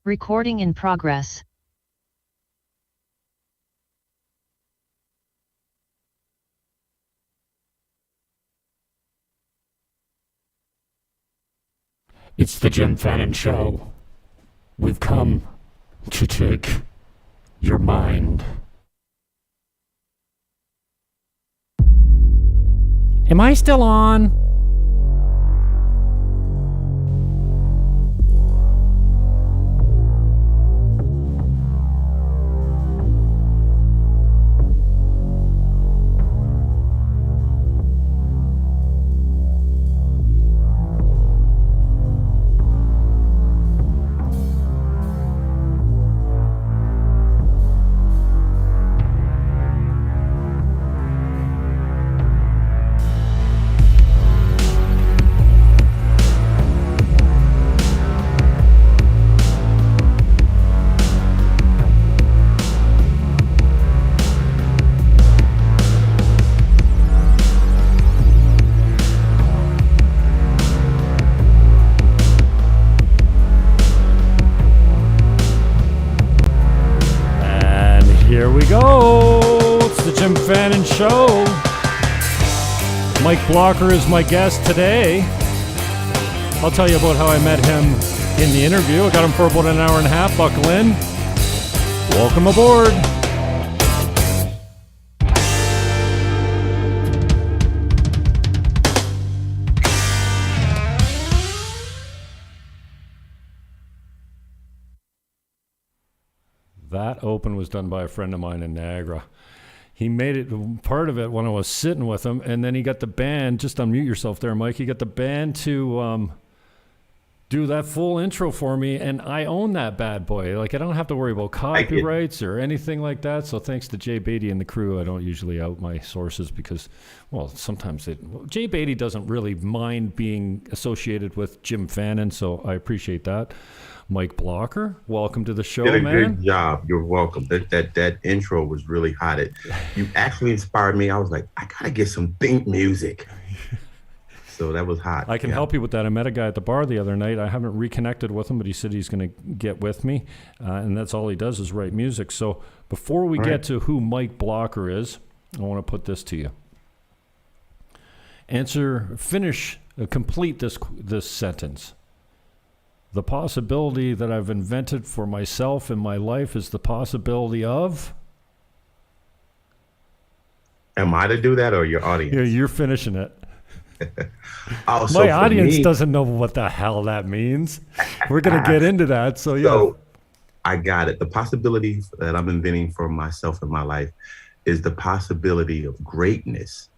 Recording in progress. It's the Jim Fannin Show. We've come to take your mind. Am I still on? Here we go. It's the Jim Fannin Show. Mike Blocker is my guest today. I'll tell you about how I met him in the interview. I got him for about an hour and a half. Buckle in. Welcome aboard. That open was done by a friend of mine in Niagara. He made it part of it when I was sitting with him, and then he got the band, just unmute yourself there, Mike. He got the band to do that full intro for me, and I own that bad boy. Like, I don't have to worry about copyrights or anything like that. So thanks to Jay Beatty and the crew. I don't usually out my sources because, well, sometimes Jay Beatty doesn't really mind being associated with Jim Fannin, so I appreciate that. Mike Blocker, welcome to the show, man. You did a good job. You're welcome. That intro was really hot. You actually inspired me. I was like, I gotta get some theme music. So that was hot. I can help you with that. I met a guy at the bar the other night. I haven't reconnected with him, but he said he's going to get with me, and that's all he does is write music. So before we get to who Mike Blocker is, I want to put this to you. Complete this sentence. The possibility that I've invented for myself in my life is the possibility of... Am I to do that or your audience? Yeah, you're finishing it. My audience doesn't know what the hell that means. We're going to get into that. So I got it. The possibility that I'm inventing for myself in my life is the possibility of greatness,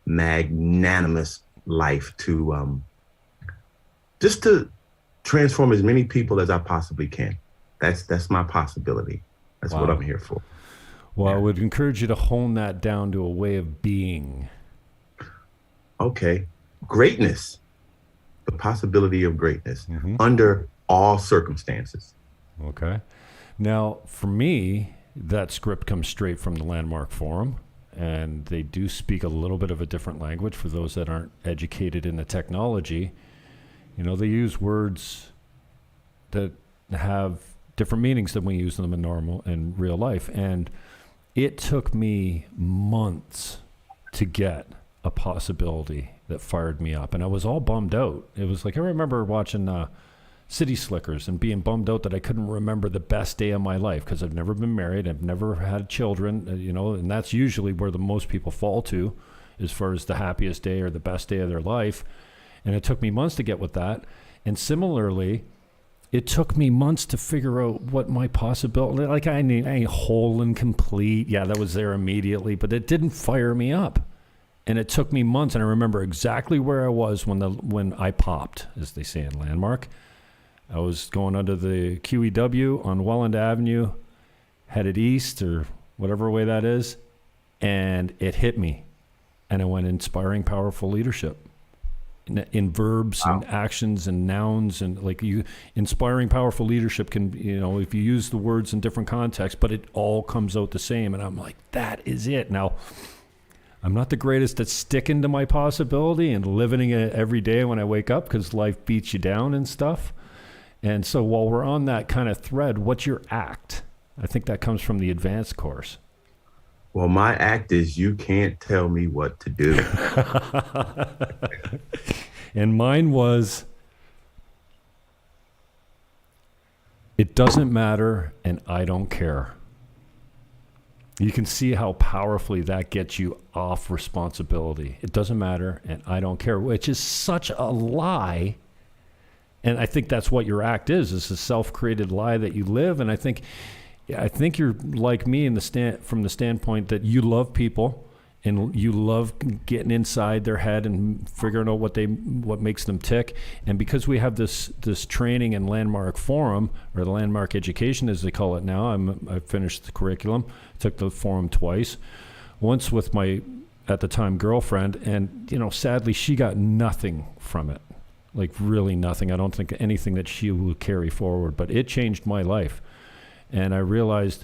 magnanimous life to just to transform as many people as I possibly can. That's my possibility. That's what I'm here for. Well, I would encourage you to hone that down to a way of being. Okay. Greatness. The possibility of greatness under all circumstances. Okay. Now, for me, that script comes straight from the Landmark Forum, and they do speak a little bit of a different language for those that aren't educated in the technology. You know, they use words that have different meanings than we use them in real life. And it took me months to get a possibility that fired me up. And I was all bummed out. It was like, I remember watching City Slickers and being bummed out that I couldn't remember the best day of my life because I've never been married. I've never had children, and that's usually where the most people fall to as far as the happiest day or the best day of their life. And it took me months to get with that. And similarly, it took me months to figure out what my possibility, like I ain't whole and complete. Yeah, that was there immediately, but it didn't fire me up. And it took me months. And I remember exactly where I was when I popped, as they say in Landmark. I was going under the QEW on Welland Avenue, headed east or whatever way that is. And it hit me. And I went inspiring, powerful leadership. In verbs and actions and nouns, and like inspiring powerful leadership can, if you use the words in different contexts, but it all comes out the same. And I'm like, that is it. Now, I'm not the greatest at sticking to my possibility and living it every day when I wake up because life beats you down and stuff. And so while we're on that kind of thread, what's your act? I think that comes from the advanced course. Well, my act is you can't tell me what to do. And mine was, it doesn't matter and I don't care. You can see how powerfully that gets you off responsibility. It doesn't matter and I don't care, which is such a lie. And I think that's what your act is a self-created lie that you live. And I think you're like me from the standpoint that you love people and you love getting inside their head and figuring out what makes them tick. And because we have this training in Landmark Forum, or the Landmark Education as they call it now, I finished the curriculum, took the forum twice, once with my at the time girlfriend, and sadly she got nothing from it, like really nothing. I don't think anything that she will carry forward, but it changed my life. And I realized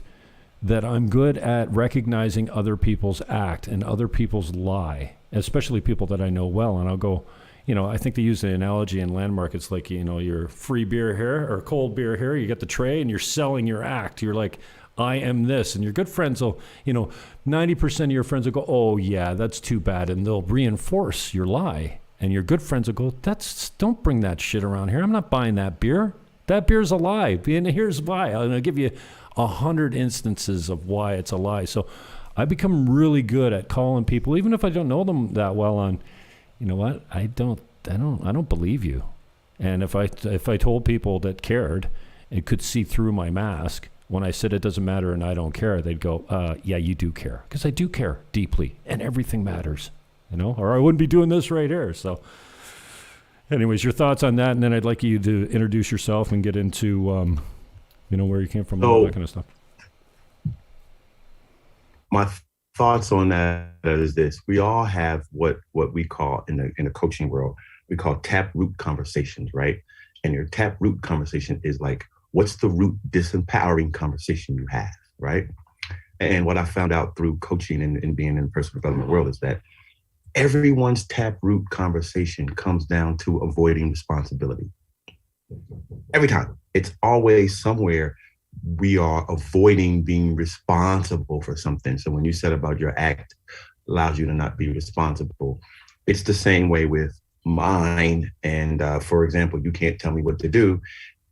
that I'm good at recognizing other people's act and other people's lie, especially people that I know well. And I'll go, I think they use the analogy in Landmark. It's like, your free beer here or cold beer here. You get the tray and you're selling your act. You're like, I am this. And your good friends will, 90% of your friends will go, oh yeah, that's too bad. And they'll reinforce your lie. And your good friends will go, don't bring that shit around here. I'm not buying that beer. That beer's a lie. And here's why. I'll give you 100 instances of why it's a lie. So I become really good at calling people, even if I don't know them that well, on, what? I don't believe you. And if I told people that cared and could see through my mask, when I said it doesn't matter and I don't care, they'd go, yeah, you do care. Because I do care deeply and everything matters, or I wouldn't be doing this right here. So anyways, your thoughts on that, and then I'd like you to introduce yourself and get into, where you came from, and all that kind of stuff. My thoughts on that is this: we all have what we call in the coaching world, we call taproot conversations, right? And your taproot conversation is like, what's the root disempowering conversation you have, right? And what I found out through coaching and being in the personal development world is that everyone's taproot conversation comes down to avoiding responsibility. Every time. It's always somewhere we are avoiding being responsible for something. So when you said about your act allows you to not be responsible, it's the same way with mine. And for example, you can't tell me what to do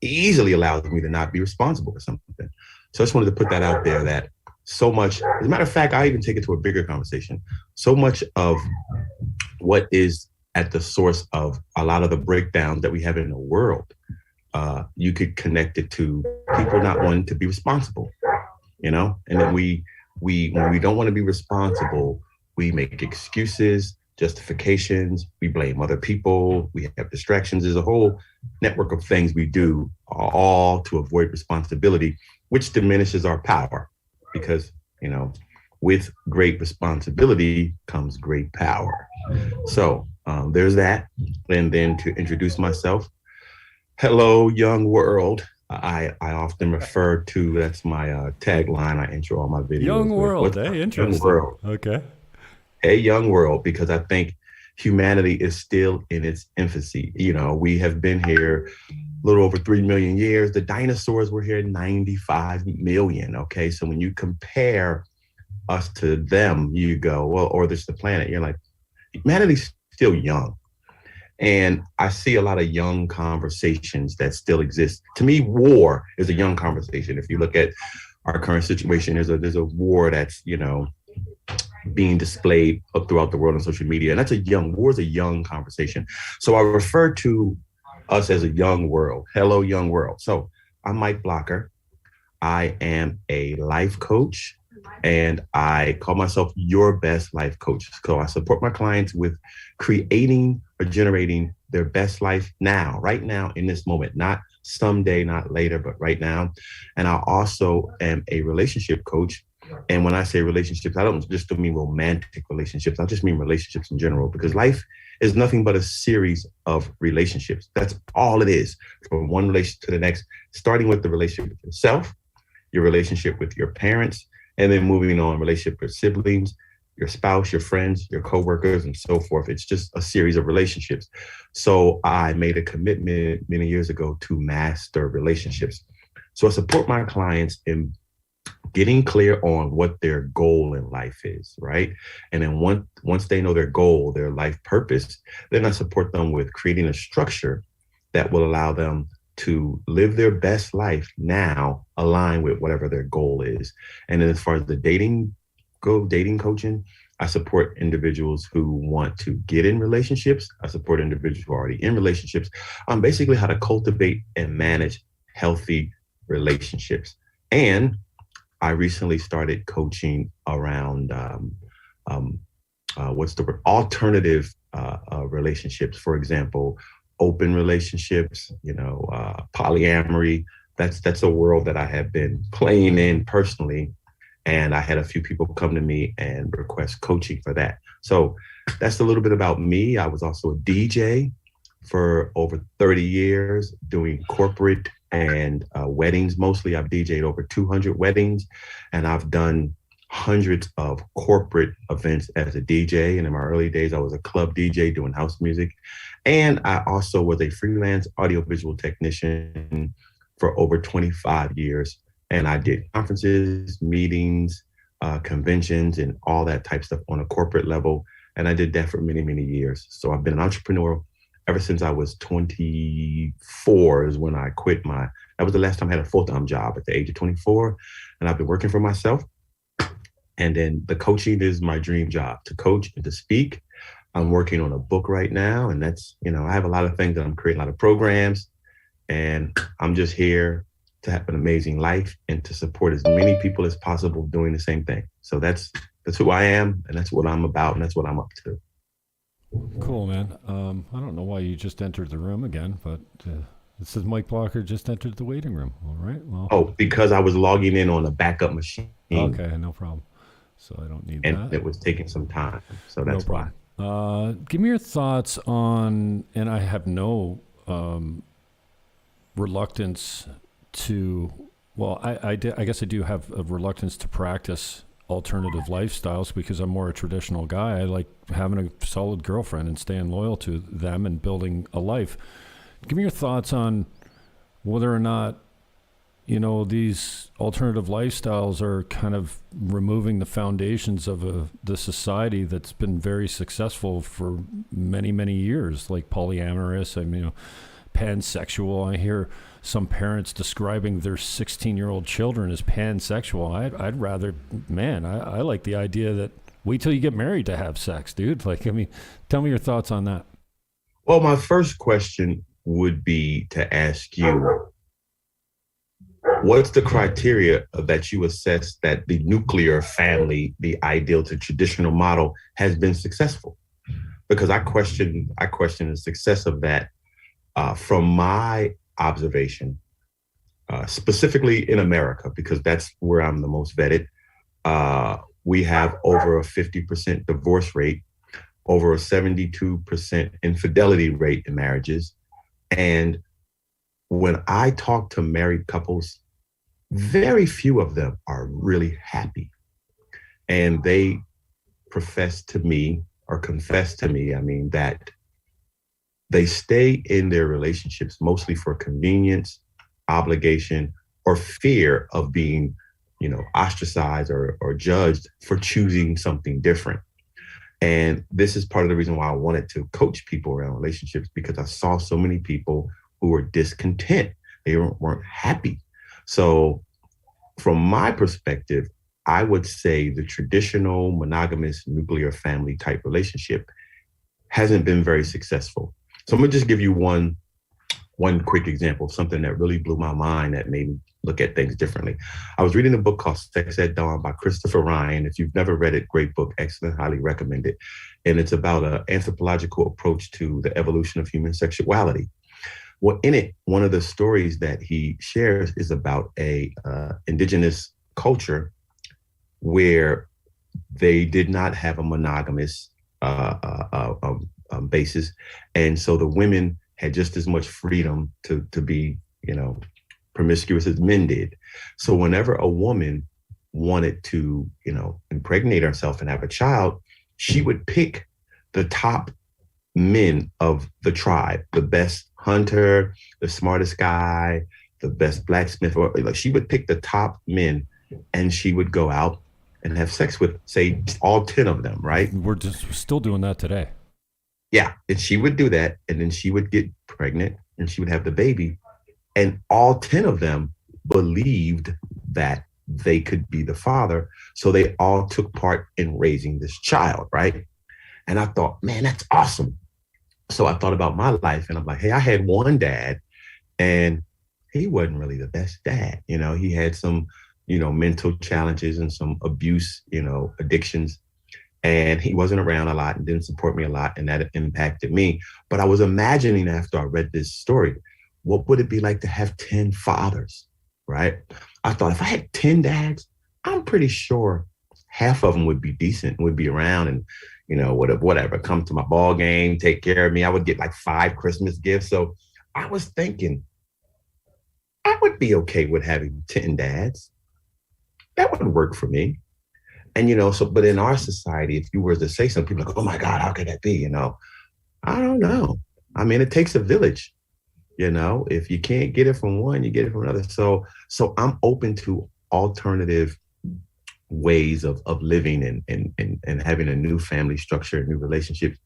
easily allows me to not be responsible for something. So I just wanted to put that out there, that so much, as a matter of fact, I even take it to a bigger conversation. So much of what is at the source of a lot of the breakdowns that we have in the world, you could connect it to people not wanting to be responsible, and then when we don't want to be responsible, we make excuses, justifications, we blame other people, we have distractions. There's a whole network of things we do, all to avoid responsibility, which diminishes our power, because with great responsibility comes great power. So there's that. And then to introduce myself, hello, young world. I often refer to, that's my tagline. I intro all my videos. Young world, interesting. Young world. Okay. Hey, young world, because I think humanity is still in its infancy. We have been here a little over 3 million years. The dinosaurs were here 95 million. Okay. So when you compare us to them, you go, well, or there's the planet, you're like, humanity's still young. And I see a lot of young conversations that still exist. To me, war is a young conversation. If you look at our current situation, there's a war that's, being displayed throughout the world on social media. And war's a young conversation. So I refer to us as a young world. Hello, young world. So I'm Mike Blocker. I am a life coach, and I call myself your best life coach. So I support my clients with creating or generating their best life now, right now, in this moment, not someday, not later, but right now. And I also am a relationship coach. And when I say relationships, I don't just mean romantic relationships. I just mean relationships in general, because life is nothing but a series of relationships. That's all it is, from one relationship to the next, starting with the relationship with yourself, your relationship with your parents, and then moving on, relationship with siblings, your spouse, your friends, your coworkers, and so forth. It's just a series of relationships. So I made a commitment many years ago to master relationships. So I support my clients in getting clear on what their goal in life is, right? And then once they know their goal, their life purpose, then I support them with creating a structure that will allow them to live their best life now, align with whatever their goal is. And then as far as the dating coaching, I support individuals who want to get in relationships. I support individuals who are already in relationships on basically how to cultivate and manage healthy relationships. And I recently started coaching around what's the word? Alternative relationships. For example, open relationships, polyamory. That's a world that I have been playing in personally. And I had a few people come to me and request coaching for that. So that's a little bit about me. I was also a DJ for over 30 years doing corporate and weddings. Mostly I've DJed over 200 weddings, and I've done hundreds of corporate events as a DJ. And in my early days, I was a club DJ doing house music. And I also was a freelance audiovisual technician for over 25 years. And I did conferences, meetings, conventions, and all that type of stuff on a corporate level. And I did that for many, many years. So I've been an entrepreneur ever since I was 24 is when I quit that was the last time I had a full-time job at the age of 24. And I've been working for myself. And then the coaching is my dream job, to coach and to speak. I'm working on a book right now. And that's, I have a lot of things that I'm creating, a lot of programs. And I'm just here to have an amazing life and to support as many people as possible doing the same thing. So that's who I am, and that's what I'm about, and that's what I'm up to. Cool, man. I don't know why you just entered the room again, but it says Mike Blocker just entered the waiting room. All right. Well. Oh, because I was logging in on a backup machine. Okay, no problem. So I don't need and that. It was taking some time, so that's why. Give me your thoughts on, and I have no reluctance to. Well, I guess I do have a reluctance to practice alternative lifestyles because I'm more a traditional guy. I like having a solid girlfriend and staying loyal to them and building a life. Give me your thoughts on whether or not, these alternative lifestyles are kind of removing the foundations of the society that's been very successful for many, many years, like polyamorous, pansexual. I hear some parents describing their 16-year-old children as pansexual. I'd rather, I like the idea that wait till you get married to have sex, dude. Tell me your thoughts on that. Well, my first question would be to ask you, what's the criteria that you assess that the nuclear family, the ideal to traditional model, has been successful? Because I question the success of that from my observation, specifically in America, because that's where I'm the most vetted. We have over a 50% divorce rate, over a 72% infidelity rate in marriages. And when I talk to married couples, very few of them are really happy. And they confess to me, that they stay in their relationships mostly for convenience, obligation, or fear of being, ostracized or judged for choosing something different. And this is part of the reason why I wanted to coach people around relationships, because I saw so many people who were discontent. They weren't happy. So from my perspective, I would say the traditional monogamous nuclear family type relationship hasn't been very successful. So I'm gonna just give you one quick example of something that really blew my mind that made me look at things differently. I was reading a book called Sex at Dawn by Christopher Ryan. If you've never read it, great book, excellent, highly recommend it. And it's about an anthropological approach to the evolution of human sexuality. Well, in it, one of the stories that he shares is about a indigenous culture where they did not have a monogamous basis. And so the women had just as much freedom to be, promiscuous as men did. So whenever a woman wanted to, impregnate herself and have a child, she would pick the top men of the tribe, the best hunter, the smartest guy, the best blacksmith, or like she would pick the top men and she would go out and have sex with, say, all 10 of them, right? We're just still doing that today. Yeah. And she would do that. And then she would get pregnant and she would have the baby. And all 10 of them believed that they could be the father. So they all took part in raising this child, right? And I thought, man, that's awesome. So I thought about my life and I'm like, hey, I had one dad and he wasn't really the best dad. He had some, mental challenges and some abuse, addictions. And he wasn't around a lot and didn't support me a lot. And that impacted me. But I was imagining after I read this story, what would it be like to have 10 fathers, right? I thought if I had 10 dads, I'm pretty sure half of them would be decent, would be around and, whatever, come to my ball game, take care of me. I would get like 5 Christmas gifts. So I was thinking, I would be okay with having 10 dads. That would work for me. And, but in our society, if you were to say something, people are like, oh my God, how could that be? I don't know. I mean, it takes a village, if you can't get it from one, you get it from another. So I'm open to alternative ways of living and having a new family structure, new relationships,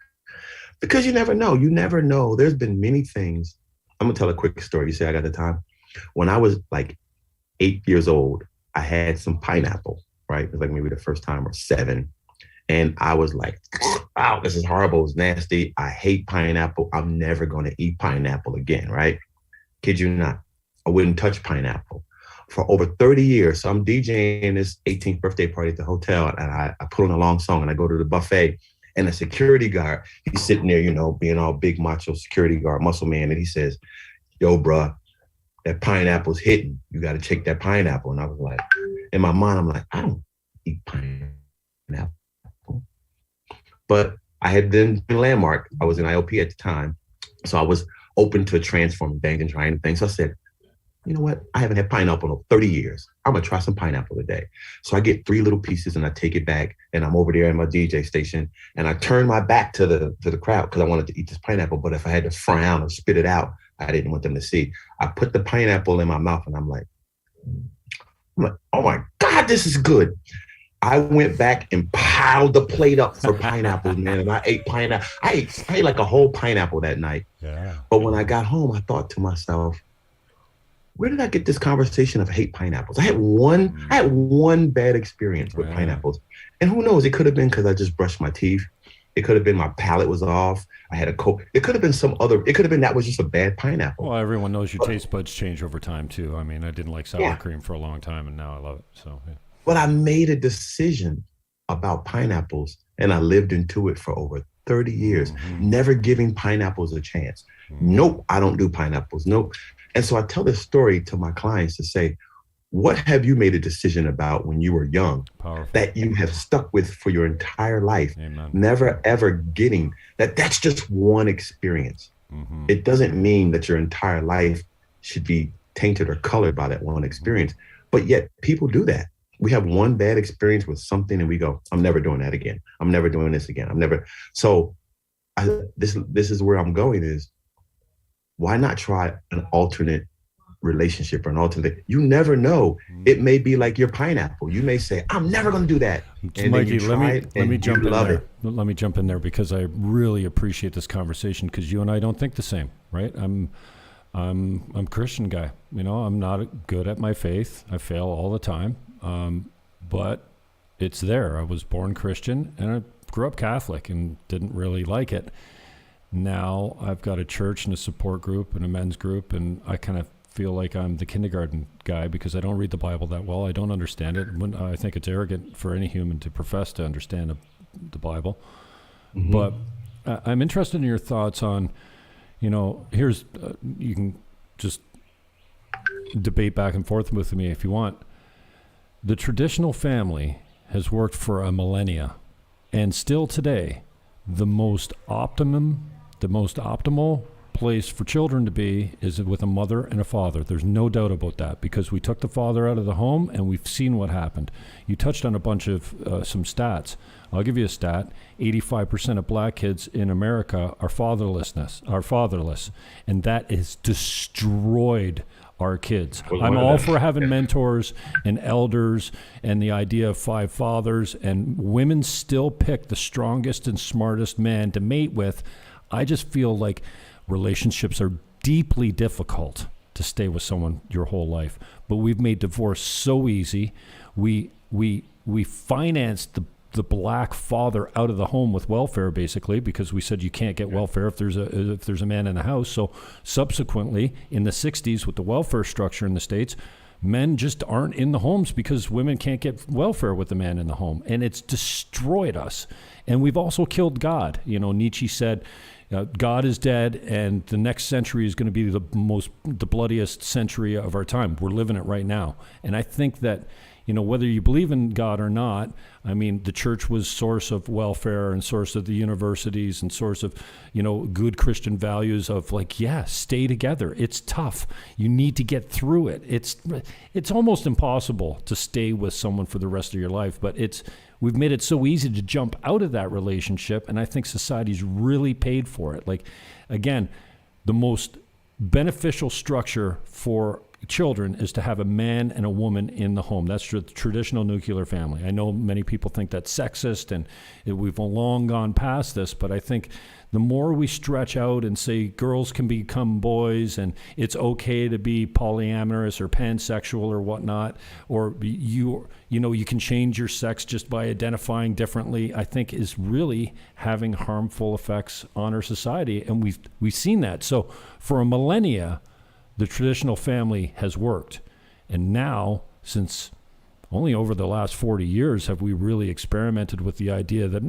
because you never know. There's been many things. I'm gonna tell a quick story. You say I got the time. When I was like 8 years old, I had some pineapple, right? It was like maybe the first time or 7. And I was like, wow, this is horrible. It's nasty. I hate pineapple. I'm never going to eat pineapple again, right? Kid you not. I wouldn't touch pineapple for over 30 years. So I'm DJing this 18th birthday party at the hotel and I put on a long song and I go to the buffet and the security guard, he's sitting there, being all big macho security guard, muscle man. And he says, yo, bruh, that pineapple's hitting. You got to check that pineapple. And I was like, in my mind, I'm like, I don't eat pineapple. But I had then been Landmark. I was in IOP at the time. So I was open to transforming things and trying things. So I said, you know what? I haven't had pineapple in 30 years. I'm going to try some pineapple today. So I get 3 little pieces and I take it back and I'm over there at my DJ station and I turn my back to the crowd because I wanted to eat this pineapple. But if I had to frown or spit it out, I didn't want them to see. I put the pineapple in my mouth and I'm like, oh my God, this is good. I went back and piled the plate up for pineapples, man. And I ate pineapple. I ate like a whole pineapple that night. Yeah. But when I got home, I thought to myself, where did I get this conversation of hate pineapples? I had one bad experience with pineapples. And who knows, it could have been because I just brushed my teeth. It could have been my palate was off. I had a cold. It could have been it could have been that was just a bad pineapple. Well, everyone knows your taste buds change over time too. I mean, I didn't like sour cream for a long time and now I love it. So, yeah. But I made a decision about pineapples and I lived into it for over 30 years, never giving pineapples a chance. Nope, I don't do pineapples. Nope. And so I tell this story to my clients to say, what have you made a decision about when you were young that you have stuck with for your entire life? Amen. Never, ever getting that's just one experience. It doesn't mean that your entire life should be tainted or colored by that one experience. But yet people do that. We have one bad experience with something and we go, I'm never doing that again. I'm never doing this again. So this is where I'm going is, why not try an alternate relationship or an alternate? You never know. It may be like your pineapple. You may say, I'm never going to do that. And Mikey, let me jump in there. Let me jump in there because I really appreciate this conversation because you and I don't think the same, right? I'm a Christian guy. I'm not good at my faith. I fail all the time. But it's there. I was born Christian and I grew up Catholic and didn't really like it. Now I've got a church and a support group and a men's group, and I kind of feel like I'm the kindergarten guy because I don't read the Bible that well. I don't understand it. I think it's arrogant for any human to profess to understand the Bible. But I'm interested in your thoughts on, here's, you can just debate back and forth with me if you want. The traditional family has worked for a millennia, and still today, the most optimal place for children to be is with a mother and a father. There's no doubt about that, because we took the father out of the home and we've seen what happened. You touched on a bunch of some stats. I'll give you a stat. 85% of black kids in America are fatherless, and that has destroyed our kids. I'm all for having mentors and elders and the idea of 5 fathers, and women still pick the strongest and smartest man to mate with. I just feel like relationships are deeply difficult to stay with someone your whole life, but we've made divorce so easy. We financed the black father out of the home with welfare, basically, because we said you can't get welfare if there's a man in the house. So subsequently, in the 60s, with the welfare structure in the States, men just aren't in the homes because women can't get welfare with the man in the home. And it's destroyed us. And we've also killed God. You know, Nietzsche said, God is dead, and the next century is going to be the bloodiest century of our time. We're living it right now. And I think that, you know, whether you believe in God or not, I mean, the church was source of welfare and source of the universities and source of, you know, good Christian values of like, yeah, stay together. It's tough. You need to get through it. It's almost impossible to stay with someone for the rest of your life, but we've made it so easy to jump out of that relationship, and I think society's really paid for it. Like, again, the most beneficial structure for children is to have a man and a woman in the home. That's the traditional nuclear family. I know many people think that's sexist, and we've long gone past this, but I think the more we stretch out and say girls can become boys and it's okay to be polyamorous or pansexual or whatnot, or you can change your sex just by identifying differently, I think is really having harmful effects on our society. And we've seen that. So for a millennia, the traditional family has worked. And now, since only over the last 40 years have we really experimented with the idea that,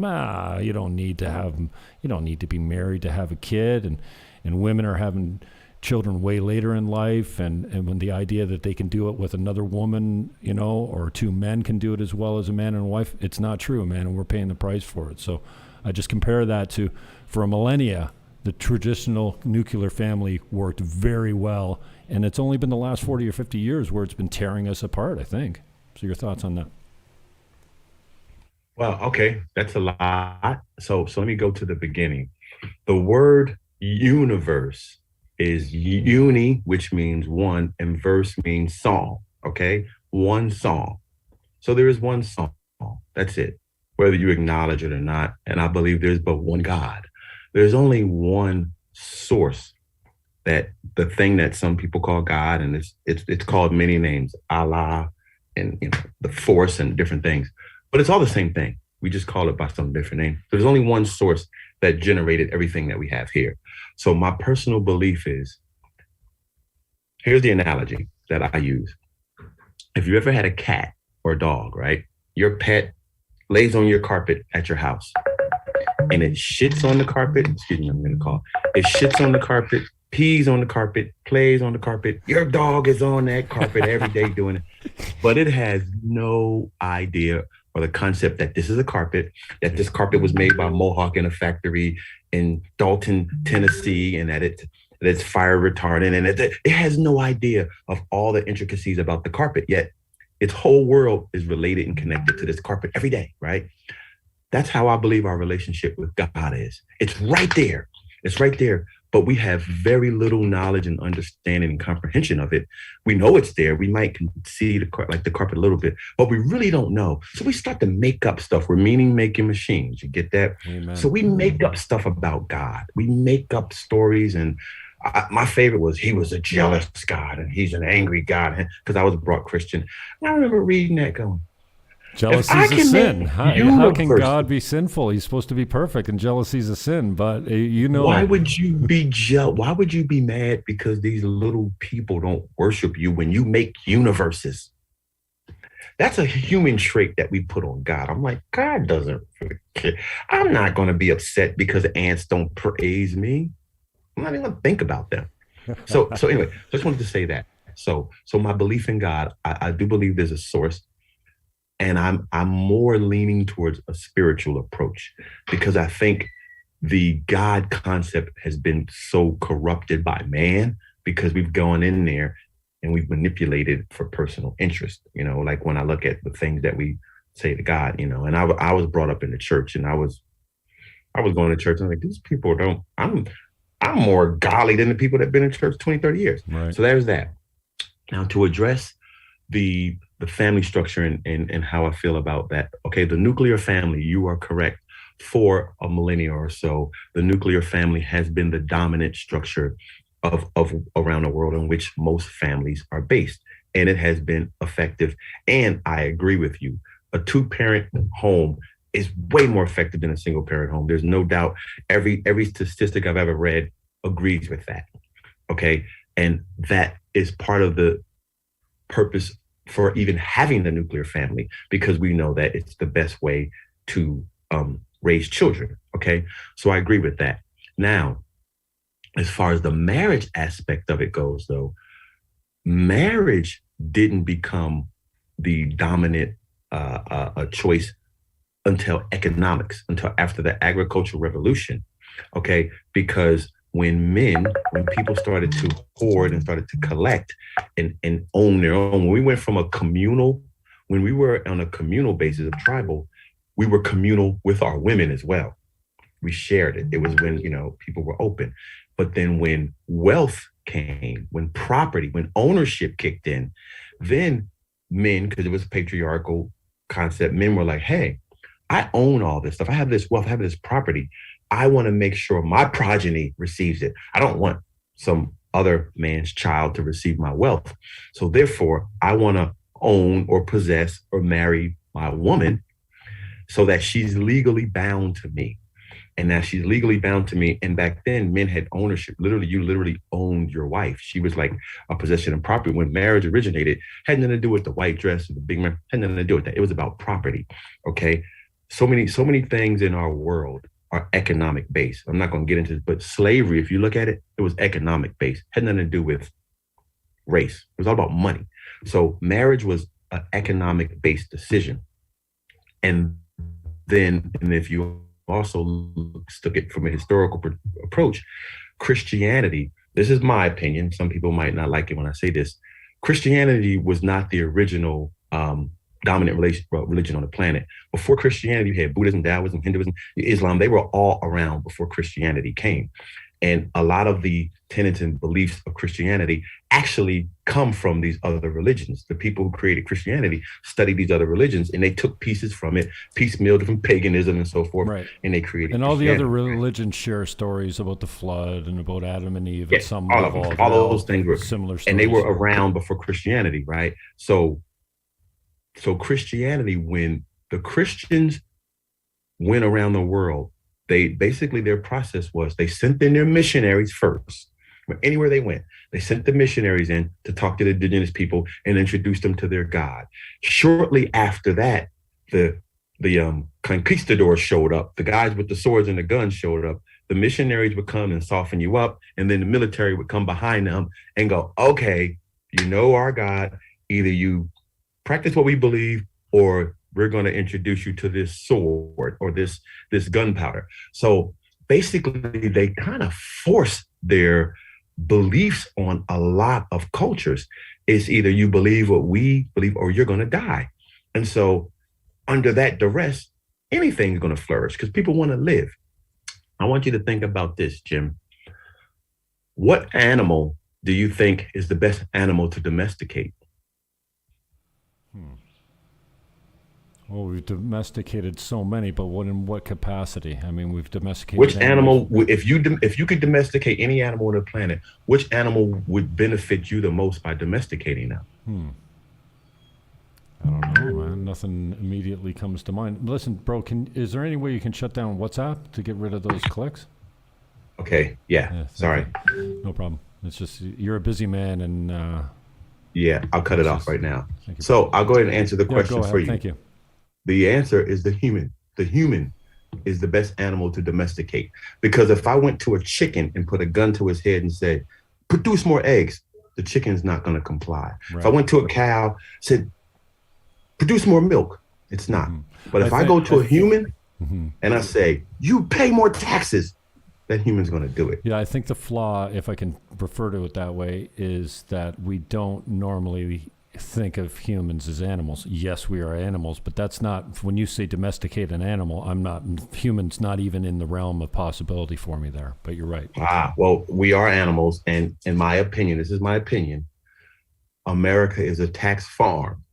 you don't need to be married to have a kid, and women are having children way later in life, and when the idea that they can do it with another woman, you know, or 2 men can do it as well as a man and a wife, it's not true, man, and we're paying the price for it. So I just compare that to, for a millennia, the traditional nuclear family worked very well, and it's only been the last 40 or 50 years where it's been tearing us apart, I think. So your thoughts on that? Well, okay, that's a lot. So let me go to the beginning. The word universe is uni, which means one, and verse means song, okay? One song. So there is one song. That's it, whether you acknowledge it or not. And I believe there's but one God. There's only one source, that the thing that some people call God, and it's called many names, Allah, and the force and different things, but it's all the same thing. We just call it by some different name. There's only one source that generated everything that we have here. So my personal belief is, here's the analogy that I use. If you ever had a cat or a dog, right? Your pet lays on your carpet at your house, and it shits on the carpet. Excuse me, I'm gonna call. It shits on the carpet, pees on the carpet, plays on the carpet. Your dog is on that carpet every day doing it. But it has no idea or the concept that this is a carpet, that this carpet was made by Mohawk in a factory in Dalton, Tennessee, and that it's fire retardant. And it has no idea of all the intricacies about the carpet, yet its whole world is related and connected to this carpet every day, right? That's how I believe our relationship with God is. It's right there. It's right there. But we have very little knowledge and understanding and comprehension of it. We know it's there. We might see the carpet a little bit, but we really don't know. So we start to make up stuff. We're meaning-making machines. You get that? Amen. So we make up stuff about God. We make up stories. And my favorite was, he was a jealous God and he's an angry God, because I was brought Christian. And I remember reading that going, jealousy is a sin. How can God be sinful? He's supposed to be perfect, and jealousy is a sin. But why would you be jealous? Why would you be mad because these little people don't worship you when you make universes? That's a human trait that we put on God. I'm like, God doesn't care. I'm not going to be upset because ants don't praise me. I'm not even going to think about them. So anyway, just wanted to say that. So my belief in God, I do believe there's a source. And I'm more leaning towards a spiritual approach, because I think the God concept has been so corrupted by man because we've gone in there and we've manipulated for personal interest. Like when I look at the things that we say to God, and I was brought up in the church, and I was going to church, and I'm like, these people I'm more godly than the people that have been in church 20, 30 years. Right. So there's that. Now, to address the family structure and how I feel about that. Okay, the nuclear family, you are correct. For a millennia or so, the nuclear family has been the dominant structure of around the world in which most families are based. And it has been effective. And I agree with you. A two-parent home is way more effective than a single-parent home. There's no doubt. Every statistic I've ever read agrees with that. Okay. And that is part of the purpose for even having the nuclear family, because we know that it's the best way to raise children. Okay. So I agree with that. Now, as far as the marriage aspect of it goes, though, marriage didn't become the dominant choice until economics, until after the agricultural revolution. Okay. Because when people started to hoard and started to collect and own their own, when we went from when we were on a communal basis of tribal, we were communal with our women as well. We shared it. It was when, people were open. But then when wealth came, when property, when ownership kicked in, then men, because it was a patriarchal concept, men were like, hey, I own all this stuff. I have this wealth, I have this property. I want to make sure my progeny receives it. I don't want some other man's child to receive my wealth. So therefore, I want to own or possess or marry my woman so that she's legally bound to me. And now she's legally bound to me. And back then, men had ownership. Literally, you literally owned your wife. She was like a possession of property. When marriage originated, had nothing to do with the white dress or the big man, had nothing to do with that. It was about property. Okay. So many things in our world are economic based. I'm not going to get into this, but slavery, if you look at it, it was economic based. Had nothing to do with race. It was all about money. So marriage was an economic based decision. And if you also took it from a historical approach, Christianity, this is my opinion, some people might not like it when I say this, Christianity was not the original dominant religion on the planet. Before Christianity, you had Buddhism, Taoism, Hinduism, Islam. They were all around before Christianity came. And a lot of the tenets and beliefs of Christianity actually come from these other religions. The people who created Christianity studied these other religions, and they took pieces from it, piecemealed from paganism and so forth, right. And they created. And all the other religions share stories about the flood and about Adam and Eve. Yeah, at some all level, of them. All those things were similar stories. And they were around before Christianity, right? So Christianity, when the Christians went around the world, they basically, their process was they sent in their missionaries first. Anywhere they went, they sent the missionaries in to talk to the indigenous people and introduce them to their God. Shortly after that, the conquistadors showed up. The guys with the swords and the guns showed up. The missionaries would come and soften you up, and then the military would come behind them and go, okay, you know our God, either you practice what we believe, or we're going to introduce you to this sword or this gunpowder. So basically, they kind of force their beliefs on a lot of cultures. It's either you believe what we believe or you're going to die. And so under that duress, anything's going to flourish because people want to live. I want you to think about this, Jim. What animal do you think is the best animal to domesticate? Well, we've domesticated so many, but in what capacity? I mean, we've domesticated. Which animal, if you could domesticate any animal on the planet, which animal would benefit you the most by domesticating them? I don't know, man. Nothing immediately comes to mind. Listen, bro, is there any way you can shut down WhatsApp to get rid of those clicks? Okay. Yeah. Sorry. No problem. It's just you're a busy man, and yeah, I'll cut it off right now. So I'll go ahead and answer the question for you. Thank you. The answer is the human. The human is the best animal to domesticate. Because if I went to a chicken and put a gun to his head and said, produce more eggs, the chicken's not going to comply. Right. If I went to a cow, said, produce more milk, it's not. But if I go to a human and I say, you pay more taxes, that human's going to do it. Yeah, I think the flaw, if I can refer to it that way, is that we don't normally think of humans as animals. Yes, we are animals, but that's not, when you say domesticate an animal, human's not even in the realm of possibility for me there, but you're right. Well, we are animals. And in my opinion, this is my opinion, America is a tax farm.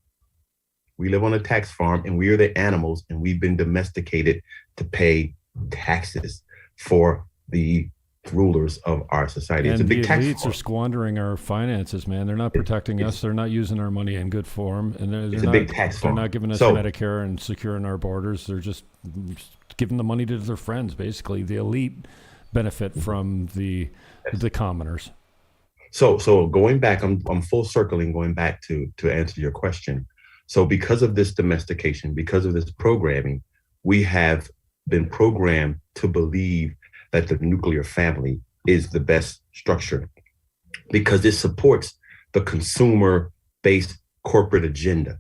We live on a tax farm and we are the animals, and we've been domesticated to pay taxes for the rulers of our society. It's And a big the tax elites farm. are squandering our finances, man. They're not protecting us. They're not using our money in good form, and It's a big tax they're farm. not giving us So, Medicare and securing our borders. They're just giving the money to their friends. Basically, the elite benefit from the commoners. so going back, I'm full circling, going back to answer your question. So because of this domestication, because of this programming, we have been programmed to believe that the nuclear family is the best structure because it supports the consumer based corporate agenda.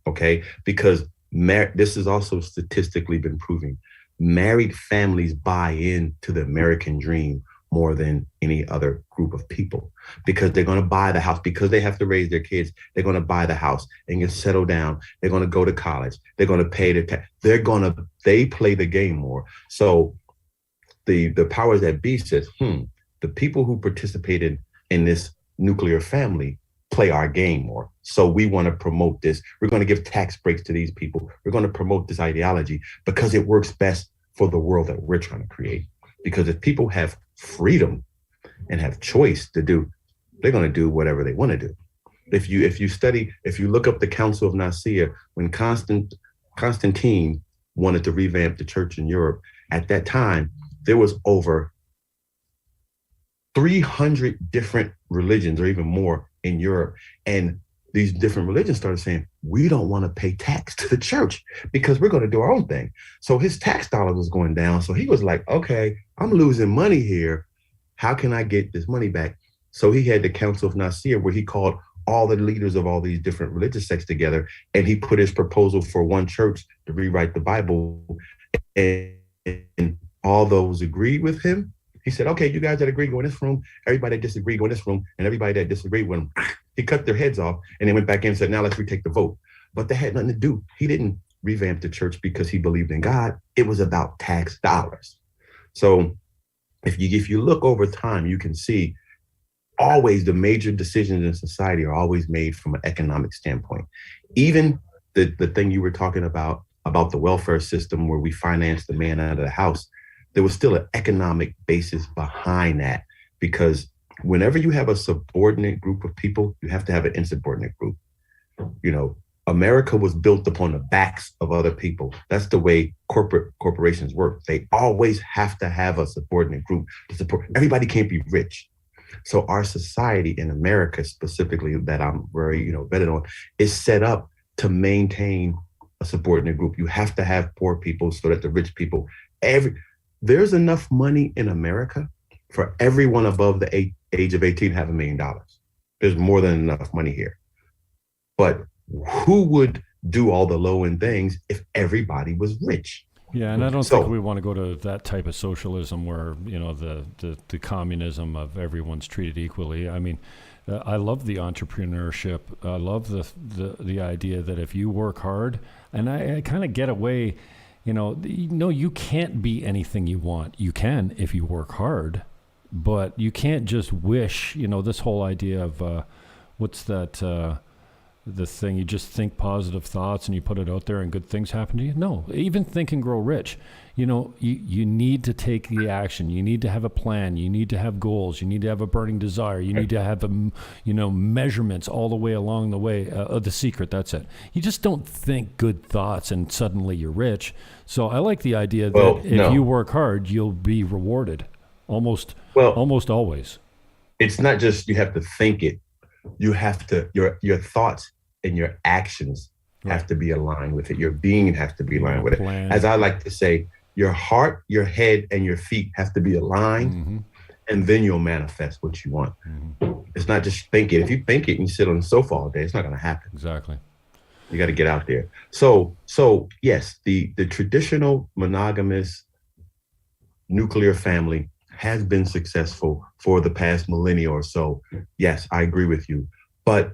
Okay. Because this has also statistically been proven. Married families buy into the American dream more than any other group of people because they're going to buy the house because they have to raise their kids. They're going to buy the house and get settled down. They're going to go to college. They're going to pay their tax. They play the game more. So the powers that be says, the people who participated in this nuclear family play our game more. So we want to promote this. We're going to give tax breaks to these people. We're going to promote this ideology because it works best for the world that we're trying to create. Because if people have freedom and have choice to do, they're going to do whatever they want to do. If you look up the Council of Nicaea, when Constantine wanted to revamp the church in Europe, at that time, there was over 300 different religions or even more in Europe. And these different religions started saying, we don't want to pay tax to the church because we're going to do our own thing. So his tax dollar was going down. So he was like, okay, I'm losing money here. How can I get this money back? So he had the Council of Nicaea where he called all the leaders of all these different religious sects together. And he put his proposal for one church to rewrite the Bible. And all those agreed with him. He said, okay, you guys that agree, go in this room. Everybody that disagreed, go in this room. And everybody that disagreed with him, he cut their heads off and then went back in and said, now let's retake the vote. But that had nothing to do. He didn't revamp the church because he believed in God. It was about tax dollars. So if you look over time, you can see always the major decisions in society are always made from an economic standpoint. Even the thing you were talking about the welfare system where we finance the man out of the house, there was still an economic basis behind that because whenever you have a subordinate group of people, you have to have an insubordinate group. You know, America was built upon the backs of other people. That's the way corporations work. They always have to have a subordinate group to support. Everybody can't be rich. So our society in America specifically that I'm very, vetted on is set up to maintain a subordinate group. You have to have poor people so that the rich people, there's enough money in America for everyone above the age of 18 to have $1 million. There's more than enough money here. But who would do all the low end things if everybody was rich? Yeah, and I don't think we want to go to that type of socialism where, the communism of everyone's treated equally. I mean, I love the entrepreneurship. I love the idea that if you work hard, and I kind of get away, you can't be anything you want. You can if you work hard, but you can't just wish, this whole idea of, what's that, the thing, you just think positive thoughts and you put it out there and good things happen to you. No, even Think and Grow Rich, you need to take the action. You need to have a plan. You need to have goals. You need to have a burning desire. You need to have, measurements all the way along the way. The secret, that's it. You just don't think good thoughts and suddenly you're rich. So I like the idea that if you work hard, you'll be rewarded almost always. It's not just you have to think it. You have to, your thoughts and your actions have to be aligned with it. Your being has to be aligned with it. As I like to say, your heart, your head, and your feet have to be aligned, and then you'll manifest what you want. It's not just think it. If you think it and you sit on the sofa all day, it's not going to happen. Exactly. You got to get out there. So yes, the traditional monogamous nuclear family has been successful for the past millennia or so. Yes, I agree with you. But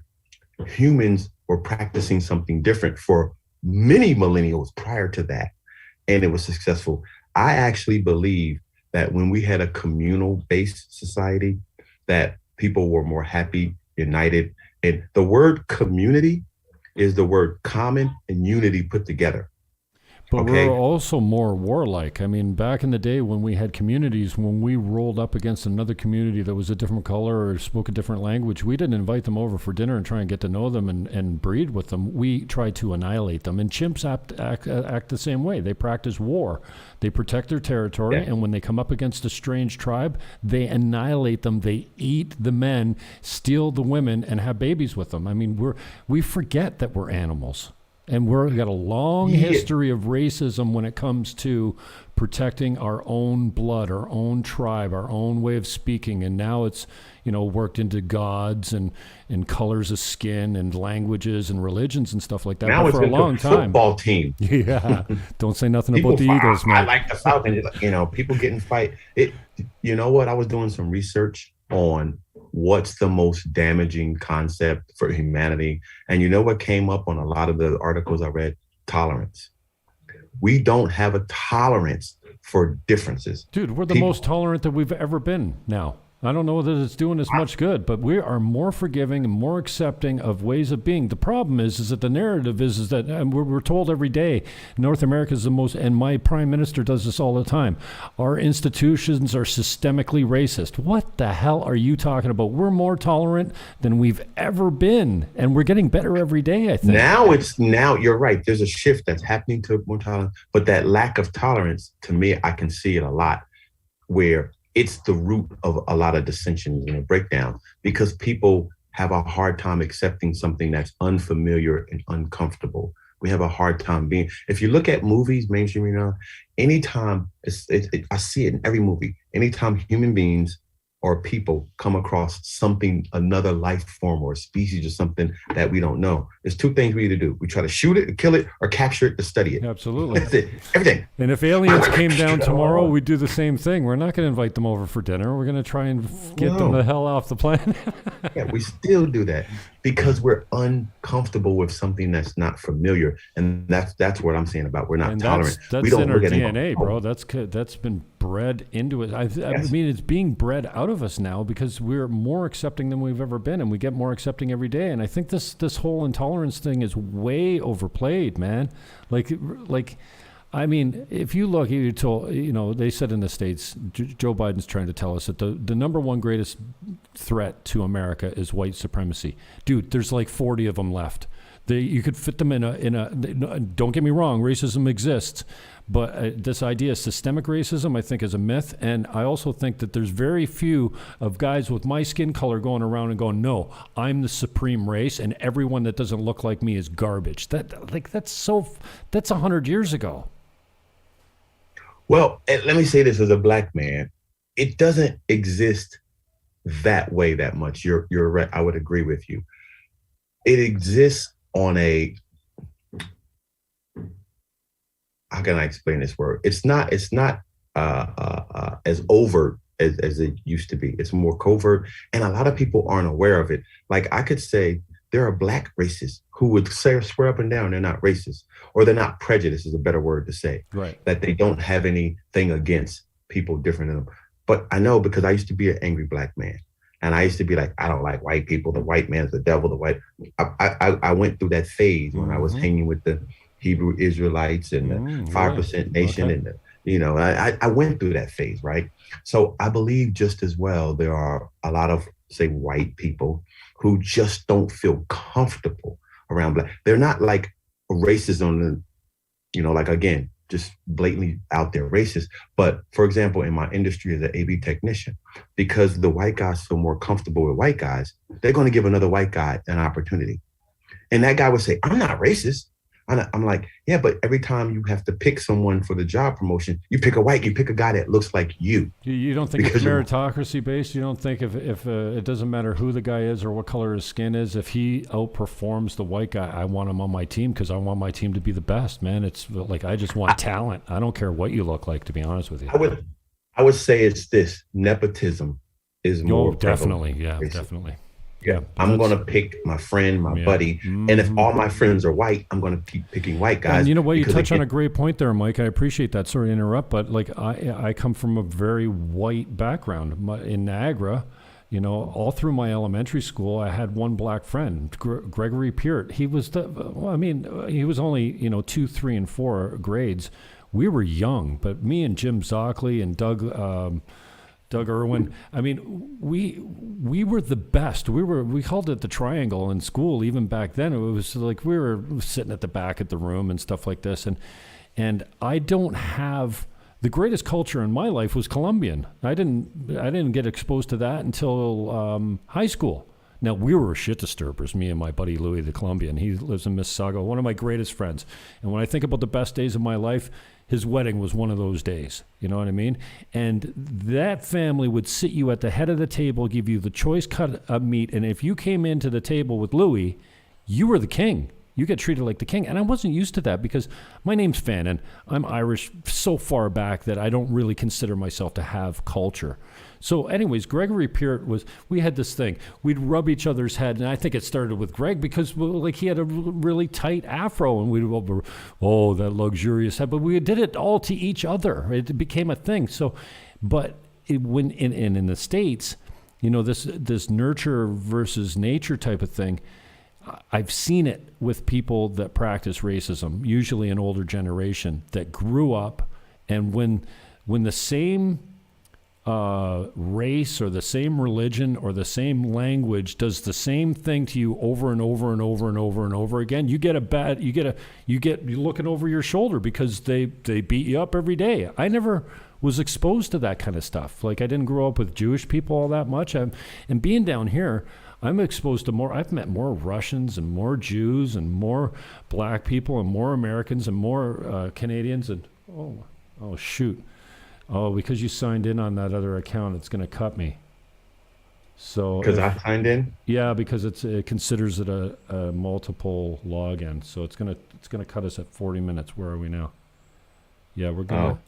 humans were practicing something different for many millennials prior to that, and it was successful. I actually believe that when we had a communal based society, that people were more happy, united. And the word community is the word common and unity put together. But we're Okay. also more warlike. I mean, back in the day when we had communities, when we rolled up against another community that was a different color or spoke a different language, we didn't invite them over for dinner and try and get to know them and breed with them. We tried to annihilate them. And chimps act the same way. They practice war. They protect their territory, Yeah. and when they come up against a strange tribe, they annihilate them. They eat the men, steal the women, and have babies with them. I mean, we forget that we're animals. And we've got a long Yeah. history of racism when it comes to protecting our own blood, our own tribe, our own way of speaking. And now it's, worked into gods and colors of skin and languages and religions and stuff like that. Now But it's for a into long time, football team. yeah, don't say nothing People about the fight. Eagles, I man. like the South, and people getting fight. It. You know what? I was doing some research on what's the most damaging concept for humanity, and you know what came up on a lot of the articles I read? Tolerance. We don't have a tolerance for differences. Dude, we're the People, most tolerant that we've ever been now. I don't know that it's doing us much good, but we are more forgiving and more accepting of ways of being. The problem is that the narrative is that we're told every day North America is the most, and my prime minister does this all the time. Our institutions are systemically racist. What the hell are you talking about? We're more tolerant than we've ever been, and we're getting better every day, I think. now you're right. There's a shift that's happening to more tolerance, but that lack of tolerance, to me, I can see it a lot where it's the root of a lot of dissensions and a breakdown because people have a hard time accepting something that's unfamiliar and uncomfortable. We have a hard time being, if you look at movies, mainstream, anytime, I see it in every movie, anytime human beings or people come across something, another life form or a species or something that we don't know, there's two things we either do. We try to shoot it, kill it, or capture it to study it. Absolutely. That's it. Everything. And if aliens came down tomorrow, we'd do the same thing. We're not going to invite them over for dinner. We're going to try and get them the hell off the planet. Yeah, we still do that because we're uncomfortable with something that's not familiar, and that's what I'm saying about we're not And tolerant. that's We don't in our look at it and DNA, go, bro. That's been bred into it. I Yes. mean, it's being bred out of us now because we're more accepting than we've ever been, and we get more accepting every day. And I think this whole intolerance thing is way overplayed, man. Like. I mean, if you look, they said in the States, Joe Biden's trying to tell us that the number one greatest threat to America is white supremacy. Dude, there's like 40 of them left. You could fit them in a. Don't get me wrong, racism exists, but this idea of systemic racism, I think, is a myth. And I also think that there's very few of guys with my skin color going around and going, no, I'm the supreme race, and everyone that doesn't look like me is garbage. That's 100 years ago. well, and let me say this as a black man, it doesn't exist that way that much. You're right. I would agree with you. It exists on a, how can I explain this word? It's not as overt as it used to be. It's more covert, and a lot of people aren't aware of it. Like I could say there are black racists who would swear up and down they're not racist, or they're not prejudiced is a better word to say. Right. That they don't have anything against people different than them. But I know because I used to be an angry black man. And I used to be like, I don't like white people. The white man's the devil. I went through that phase when I was hanging with the Hebrew Israelites and the 5% nation. Okay. And I went through that phase, right? So I believe just as well, there are a lot of, say, white people who just don't feel comfortable around black. They're not like racism, like, again, just blatantly out there racist. But for example, in my industry as an AV technician, because the white guys feel more comfortable with white guys, they're going to give another white guy an opportunity. And that guy would say, I'm not racist. I'm like, yeah, but every time you have to pick someone for the job promotion, you pick you pick a guy that looks like you. You don't think it's meritocracy based? You don't think if it doesn't matter who the guy is or what color his skin is, if he outperforms the white guy, I want him on my team because I want my team to be the best, man. It's like I just want talent. I don't care what you look like, to be honest with you. I would say it's this: nepotism is more definitely, prevalent, definitely. Yeah, I'm going to pick my friend, my buddy. And if all my friends are white, I'm going to keep picking white guys. And you know what? You touch on a great point there, Mike. I appreciate that. Sorry to interrupt, but like I come from a very white background in Niagara. You know, all through my elementary school, I had one black friend, Gregory Peart. He was he was only, 2, 3, and 4 grades. We were young, but me and Jim Zockley and Doug Irwin. I mean, we were the best. We called it the triangle in school. Even back then, it was like we were sitting at the back of the room and stuff like this. And I don't have the greatest culture in my life was Colombian. I didn't get exposed to that until high school. Now, we were shit disturbers, me and my buddy Louis the Colombian. He lives in Mississauga, one of my greatest friends. And when I think about the best days of my life, his wedding was one of those days. You know what I mean? And that family would sit you at the head of the table, give you the choice cut of meat. And if you came into the table with Louis, you were the king. You get treated like the king. And I wasn't used to that because my name's Fannin. I'm Irish so far back that I don't really consider myself to have culture. So anyways, Gregory Peart we had this thing. We'd rub each other's head, and I think it started with Greg because like he had a really tight afro, and we'd go, that luxurious head. But we did it all to each other. It became a thing. So, but when in the States, this nurture versus nature type of thing, I've seen it with people that practice racism, usually an older generation that grew up, and when the same race or the same religion or the same language does the same thing to you over and over and over and over and over again, you get you're looking over your shoulder because they beat you up every day. I never was exposed to that kind of stuff. Like I didn't grow up with Jewish people all that much. And being down here, I'm exposed to more. I've met more Russians and more Jews and more black people and more Americans and more Canadians. And oh shoot. Oh, because you signed in on that other account, it's going to cut me. So because I signed in? Yeah, because it considers it a multiple login. So it's gonna cut us at 40 minutes. Where are we now? Yeah, we're gonna.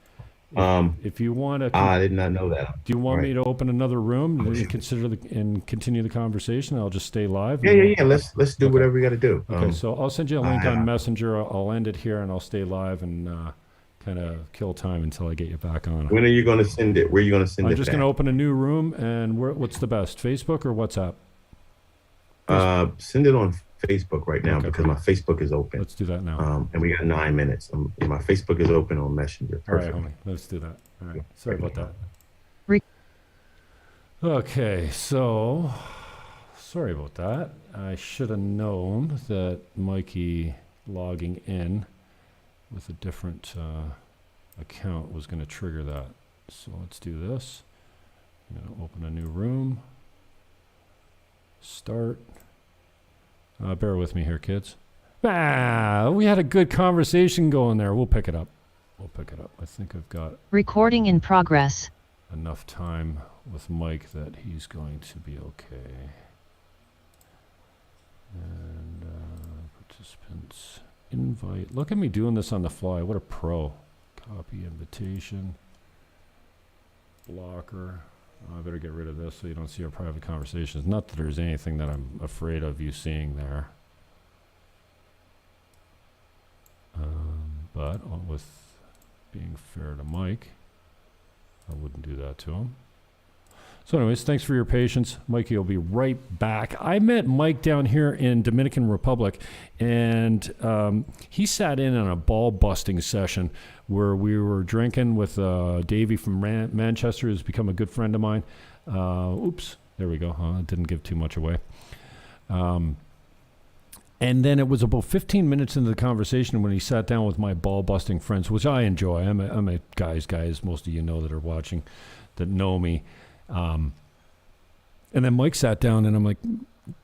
If you want to, I did not know that. Do you want me to open another room and continue the conversation? I'll just stay live. Yeah. Let's do whatever we got to do. Okay, so I'll send you a link on Messenger. I'll end it here and I'll stay live and kind of kill time until I get you back on. When are you going to send it? Where are you going to send it? I'm just going to open a new room. And what's the best, Facebook or WhatsApp? Send it on Facebook right now because my Facebook is open. Let's do that now. And we got 9 minutes. My Facebook is open on Messenger. Perfect. All right, homie. Let's do that. All right. Sorry about that. Okay, so sorry about that. I should have known that Mikey logging in with a different account was going to trigger that. So let's do this. I'm going to open a new room. Start. Bear with me here, kids. We had a good conversation going there. We'll pick it up. I think I've got recording in progress. Enough time with Mike that he's going to be okay. And participants invite. Look at me doing this on the fly. What a pro. Copy invitation. Blocker. I better get rid of this so you don't see our private conversations. Not that there's anything that I'm afraid of you seeing there. But with being fair to Mike, I wouldn't do that to him. So anyways, thanks for your patience. Mikey will be right back. I met Mike down here in Dominican Republic, and he sat in on a ball-busting session where we were drinking with Davey from Manchester, who's become a good friend of mine. Oops, there we go. Didn't give too much away. And then it was about 15 minutes into the conversation when he sat down with my ball-busting friends, which I enjoy. I'm a guy's guy, as most of you know that are watching, that know me. And then Mike sat down, and I'm like,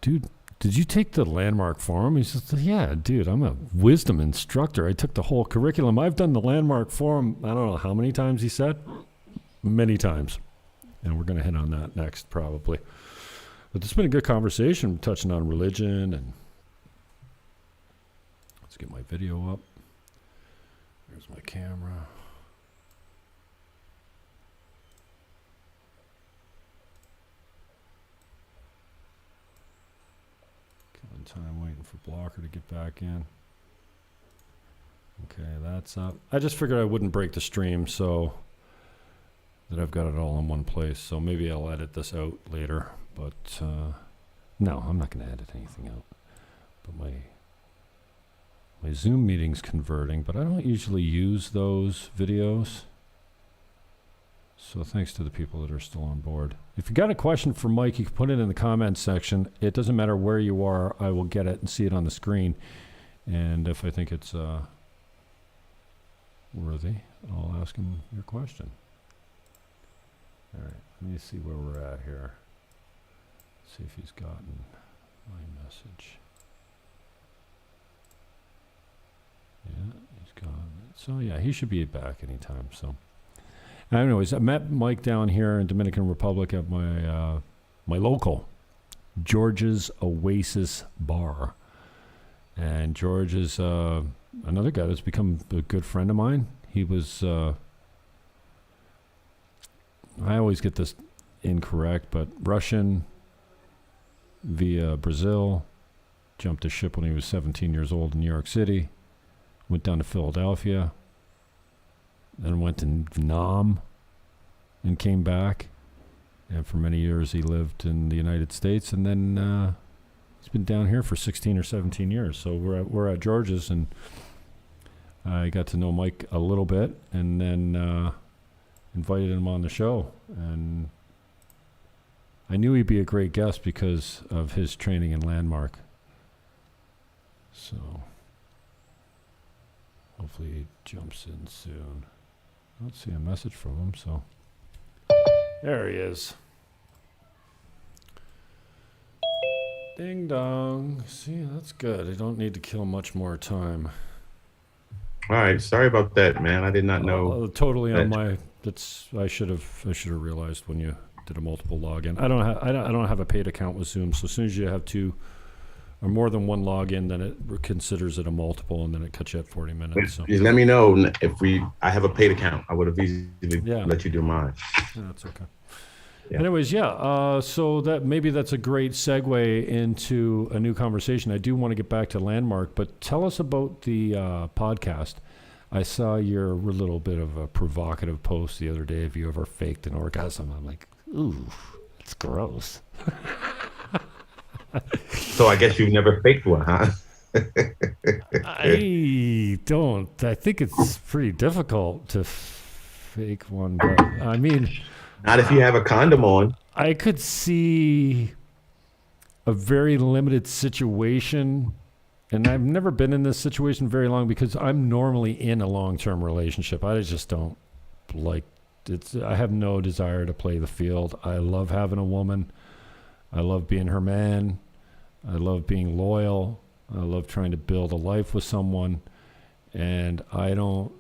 dude, did you take the Landmark Forum? He says, yeah, dude, I'm a wisdom instructor. I took the whole curriculum. I've done the Landmark Forum, I don't know how many times he said. Many times. And we're going to hit on that next, probably. But it's been a good conversation, touching on religion. And let's get my video up. There's my camera. Killing time waiting for Blocker to get back in. Okay, that's up. I just figured I wouldn't break the stream, so that I've got it all in one place. So maybe I'll edit this out later. But no, I'm not going to edit anything out. But my Zoom meeting's converting, but I don't usually use those videos. So thanks to the people that are still on board. If you got a question for Mike, you can put it in the comments section. It doesn't matter where you are. I will get it and see it on the screen. And if I think it's worthy, I'll ask him your question. All right, let me see where we're at here. See if he's gotten my message. Yeah, he's gone. So yeah, he should be back anytime. So, anyways, I met Mike down here in Dominican Republic at my my local George's Oasis Bar, and George is another guy that's become a good friend of mine. He was. I always get this incorrect, but Russian via Brazil, jumped a ship when he was 17 years old in New York City, went down to Philadelphia, then went to Nam and came back. And for many years he lived in the United States, and then he's been down here for 16 or 17 years. So we're at George's, and I got to know Mike a little bit, and then invited him on the show, and I knew he'd be a great guest because of his training in Landmark. So hopefully he jumps in soon. I don't see a message from him, so there he is. Ding dong. See, that's good. I don't need to kill much more time. All right, sorry about that, man. I did not know. Totally on my. That's I should have realized when you did a multiple login. I don't have a paid account with Zoom, so as soon as you have two or more than one login, then it considers it a multiple, and then it cuts you at 40 minutes. So. Just let me know if I have a paid account. I would have easily let you do mine. Yeah, that's okay. Yeah. Anyways, so that's a great segue into a new conversation. I do want to get back to Landmark, but tell us about the podcast. I saw your little bit of a provocative post the other day. Have you ever faked an orgasm? I'm like, ooh, it's gross. So I guess you've never faked one, huh? I don't. I think it's pretty difficult to fake one, but I mean... Not if you have a condom on. I could see a very limited situation, and I've never been in this situation very long because I'm normally in a long-term relationship. I just don't like it. I have no desire to play the field. I love having a woman. I love being her man. I love being loyal. I love trying to build a life with someone, and I'm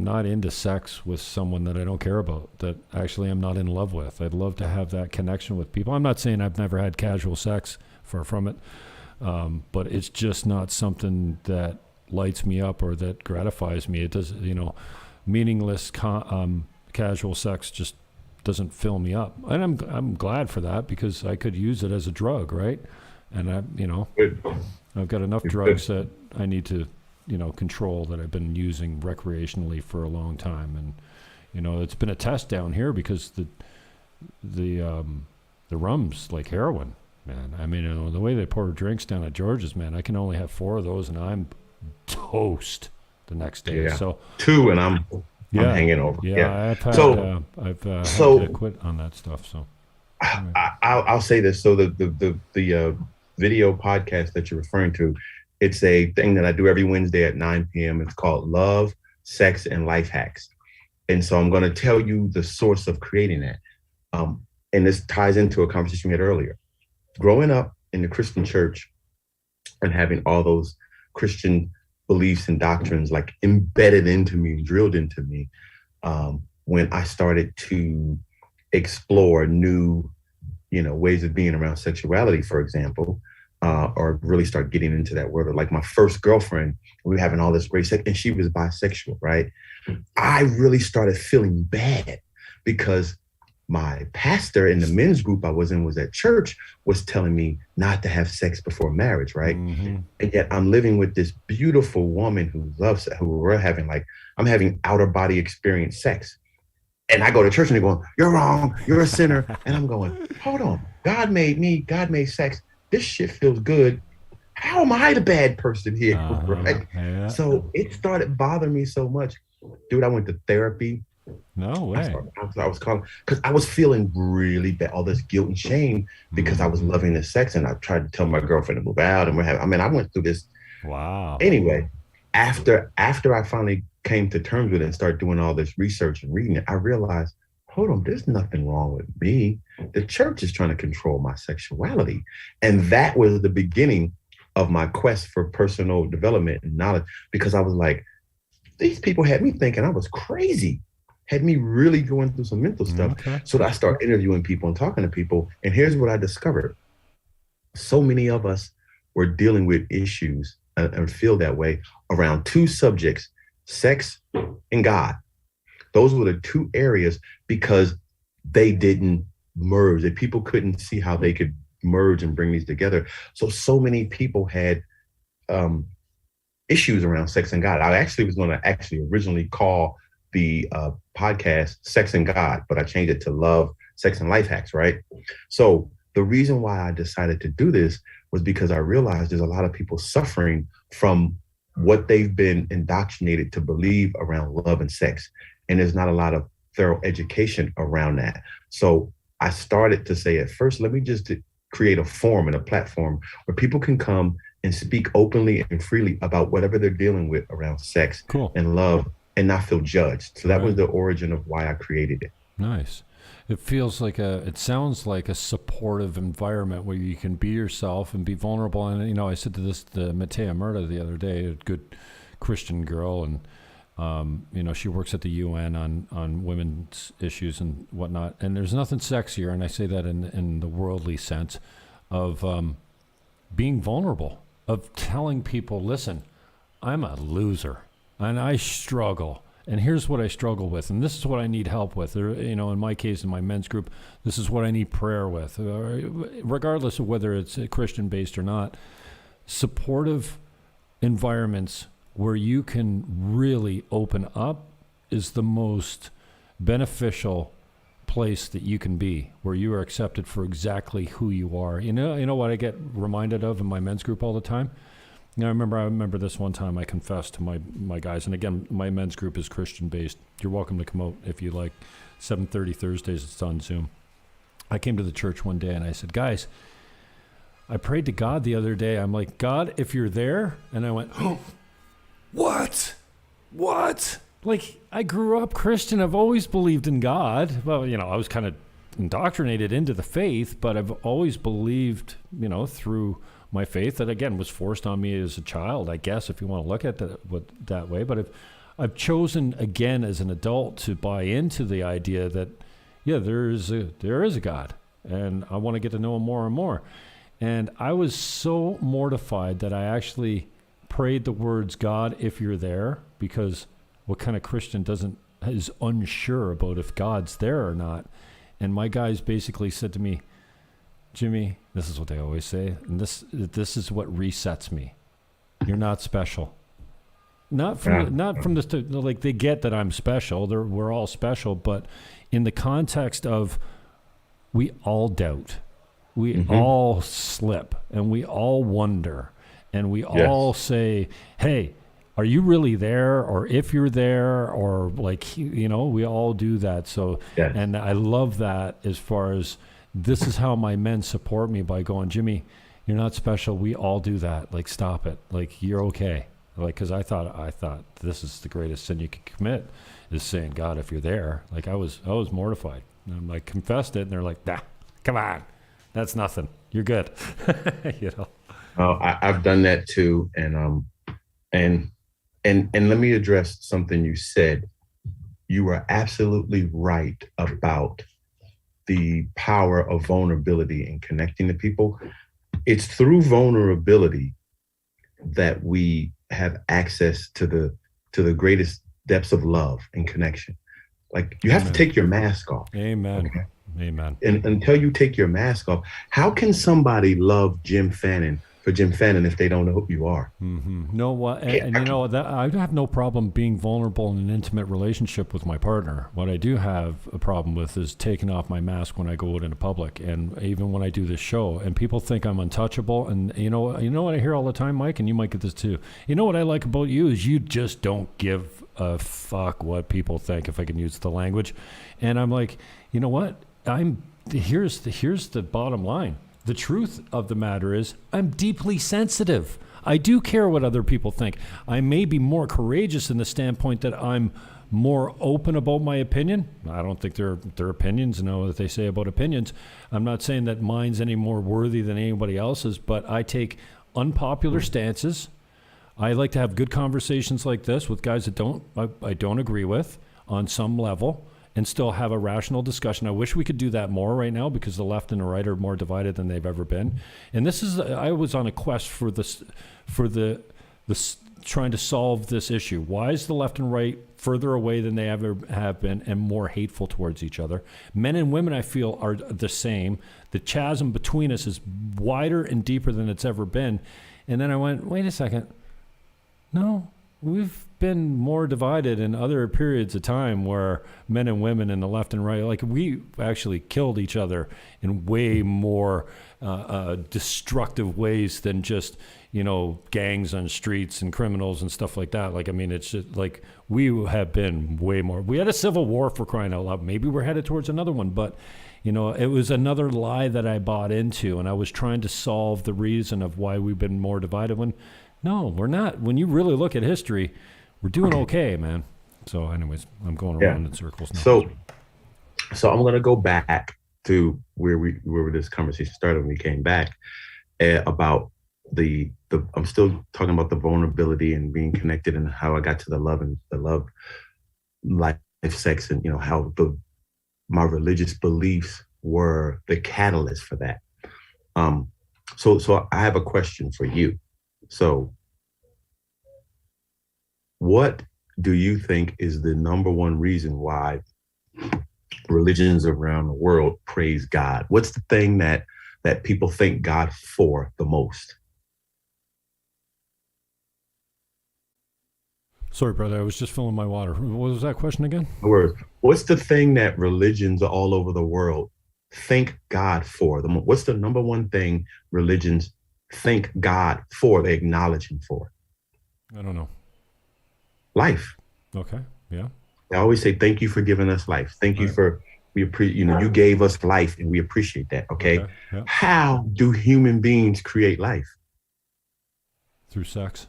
not into sex with someone that I don't care about, that actually I'm not in love with. I'd love to have that connection with people. I'm not saying I've never had casual sex, far from it, but it's just not something that lights me up or that gratifies me. It does, meaningless casual sex just doesn't fill me up. And I'm glad for that because I could use it as a drug, right? And I've got enough drugs that I need to control that I've been using recreationally for a long time. And, it's been a test down here because the rum's like heroin, man. I mean, the way they pour drinks down at George's, man, I can only have 4 of those and I'm toast the next day. Yeah. So 2 and I'm hanging over. Yeah. I've had to quit on that stuff. So anyway. I'll say this. So the video podcast that you're referring to, it's a thing that I do every Wednesday at 9 p.m. It's called Love, Sex, and Life Hacks. And so I'm going to tell you the source of creating that. And this ties into a conversation we had earlier. Growing up in the Christian church and having all those Christian beliefs and doctrines like embedded into me, drilled into me, when I started to explore new, ways of being around sexuality, for example, or really start getting into that world. Like my first girlfriend, we were having all this great sex, and she was bisexual, right? I really started feeling bad because my pastor in the men's group I was in was at church was telling me not to have sex before marriage, right? Mm-hmm. And yet I'm living with this beautiful woman who loves, I'm having outer body experience sex. And I go to church and they're going, "You're wrong, you're a sinner." And I'm going, hold on, God made me, God made sex. This shit feels good. How am I the bad person here? Right? Yeah. So it started bothering me so much. Dude, I went to therapy. No way. I was calling because I was feeling really bad, all this guilt and shame because I was loving the sex, and I tried to tell my girlfriend to move out, and I went through this. Wow. Anyway, after I finally came to terms with it and started doing all this research and reading it, I realized, hold on, there's nothing wrong with me. The church is trying to control my sexuality, and that was the beginning of my quest for personal development and knowledge, because I was like, these people had me thinking I was crazy. Had me really going through some mental stuff. Okay. So I started interviewing people and talking to people. And here's what I discovered. So many of us were dealing with issues and feel that way around two subjects, sex and God. Those were the two areas because they didn't merge. That people couldn't see how they could merge and bring these together. So many people had issues around sex and God. I actually was going to originally call the podcast Sex and God, but I changed it to Love, Sex and Life Hacks, right? So the reason why I decided to do this was because I realized there's a lot of people suffering from what they've been indoctrinated to believe around love and sex. And there's not a lot of thorough education around that. So I started to say at first, let me just create a forum and a platform where people can come and speak openly and freely about whatever they're dealing with around sex and love, and not feel judged. So that was the origin of why I created it. Nice. It sounds like a supportive environment where you can be yourself and be vulnerable. And, I said to the Metanoya the other day, a good Christian girl, and, she works at the UN on women's issues and whatnot. And there's nothing sexier, and I say that in the worldly sense, of being vulnerable, of telling people, listen, I'm a loser. And I struggle, and here's what I struggle with, and this is what I need help with. In my case, in my men's group, this is what I need prayer with, regardless of whether it's Christian-based or not. Supportive environments where you can really open up is the most beneficial place that you can be, where you are accepted for exactly who you are. You know what I get reminded of in my men's group all the time? I remember this one time I confessed to my guys, and again, my men's group is Christian-based. You're welcome to come out if you like. 7:30 Thursdays, it's on Zoom. I came to the church one day, and I said, guys, I prayed to God the other day. I'm like, God, if you're there, and I went, oh, what? Like, I grew up Christian. I've always believed in God. Well, I was kind of indoctrinated into the faith, but I've always believed, through my faith that, again, was forced on me as a child, I guess, if you want to look at that way. But I've chosen, again, as an adult, to buy into the idea that, there is a God, and I want to get to know him more and more. And I was so mortified that I actually prayed the words, God, if you're there, because what kind of Christian is unsure about if God's there or not? And my guys basically said to me, Jimmy, this is what they always say, and this is what resets me. You're not special. Not from this, like, they get that I'm special. We're all special, but in the context of we all doubt, we all slip, and we all wonder, and we all say, hey, are you really there? Or if you're there, or we all do that. So, and I love that as far as, this is how my men support me by going, Jimmy, you're not special. We all do that. Like, stop it. Like, you're okay. Like, because I thought this is the greatest sin you could commit, is saying, God, if you're there. Like, I was mortified. And I confessed it, and they're like, nah, come on, that's nothing. you're good. You know. I've done that too, and and let me address something you said. You are absolutely right about the power of vulnerability in connecting to people. It's through vulnerability that we have access to the greatest depths of love and connection. Like you have to Amen. take your mask off. Amen. Okay? Amen. And until you take your mask off, how can somebody love Jim Fannin for Jim Fannin if they don't know who you are? No, what, and you know that I have no problem being vulnerable in an intimate relationship with my partner. What I do have a problem with is taking off my mask when I go out into public, and even when I do this show. And people think I'm untouchable. And you know what I hear all the time, Mike, and you might get this too. You know what I like about you is you just don't give a fuck what people think, if I can use the language. And I'm like, you know what? Here's the bottom line. The truth of the matter is I'm deeply sensitive. I do care what other people think. I may be more courageous in the standpoint that I'm more open about my opinion. I don't think their opinions, know what they say about opinions. I'm not saying that mine's any more worthy than anybody else's, but I take unpopular stances. I like to have good conversations like this with guys that I don't agree with on some level, and still have a rational discussion. I wish we could do that more right now because the left and the right are more divided than they've ever been. And I was on a quest for the trying to solve this issue. Why is the left and right further away than they ever have been and more hateful towards each other? Men and women, I feel, are the same. The chasm between us is wider and deeper than it's ever been. And then I went, wait a second. No, we've been more divided in other periods of time where men and women in the left and right, like we actually killed each other in way more destructive ways than just, gangs on streets and criminals and stuff like that. Like, I mean, it's just like we have been way more. We had a civil war, for crying out loud. Maybe we're headed towards another one, but it was another lie that I bought into, and I was trying to solve the reason of why we've been more divided when no, we're not. When you really look at history, we're doing okay, man. So anyways, I'm going around in circles now. So I'm going to go back to where this conversation started when we came back about I'm still talking about the vulnerability and being connected and how I got to the love, life, sex, and how my religious beliefs were the catalyst for that. So I have a question for you. So what do you think is the number one reason why religions around the world praise God? What's the thing that people thank God for the most? Sorry, brother, I was just filling my water. What was that question again? What's the thing that religions all over the world thank God for? What's the number one thing religions thank God for, they acknowledge him for? I don't know. Life. Okay. Yeah. I always say, thank you for giving us life. Thank you for, you gave us life and we appreciate that. Okay. Yeah. How do human beings create life? Through sex.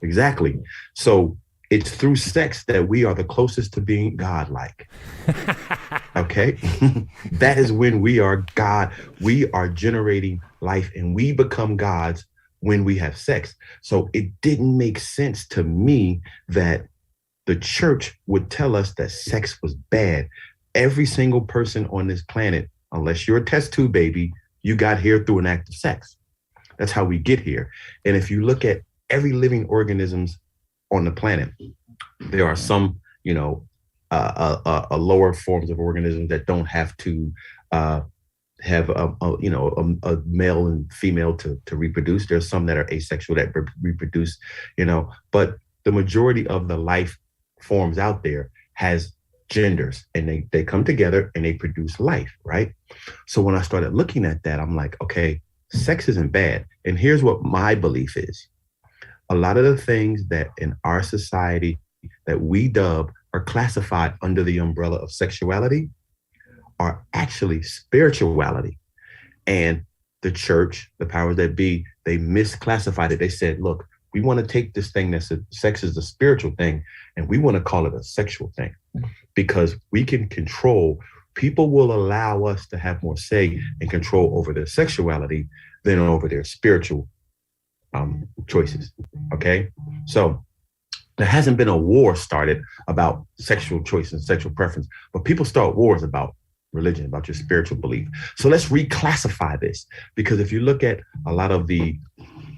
Exactly. So it's through sex that we are the closest to being God-like. Okay. That is when we are God. We are generating life and we become gods when we have sex. So it didn't make sense to me that the church would tell us that sex was bad. Every single person on this planet, unless you're a test tube baby, you got here through an act of sex. That's how we get here. And if you look at every living organisms on the planet, there are some, lower forms of organisms that don't have to have a male and female to reproduce. There's some that are asexual that reproduce, but the majority of the life forms out there has genders, and they come together and they produce life, right? So when I started looking at that, I'm like, okay, sex isn't bad. And here's what my belief is. A lot of the things that in our society that we dub are classified under the umbrella of sexuality are actually spirituality. And the church, the powers that be, they misclassified it. They said, look, we want to take this thing that's sex is a spiritual thing, and we want to call it a sexual thing because we can control people will allow us to have more say and control over their sexuality than over their spiritual choices. Okay. So there hasn't been a war started about sexual choice and sexual preference, but people start wars about religion, about your spiritual belief. So let's reclassify this, because if you look at a lot of the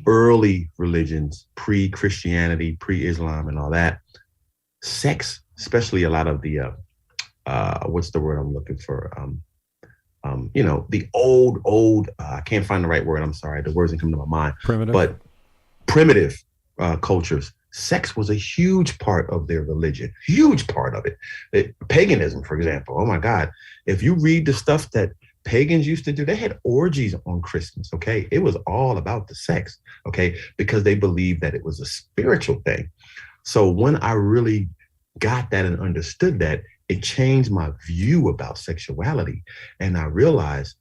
early religions, pre-Christianity, pre-Islam and all that, sex, especially a lot of the, what's the word I'm looking for? The old, I can't find the right word. I'm sorry. The words didn't come to my mind. Primitive. But primitive cultures, sex was a huge part of their religion, huge part of it. Paganism, for example. Oh my God. If you read the stuff that pagans used to do, they had orgies on Christmas. Okay. It was all about the sex. Okay. Because they believed that it was a spiritual thing. So when I really got that and understood that, it changed my view about sexuality. And I realized,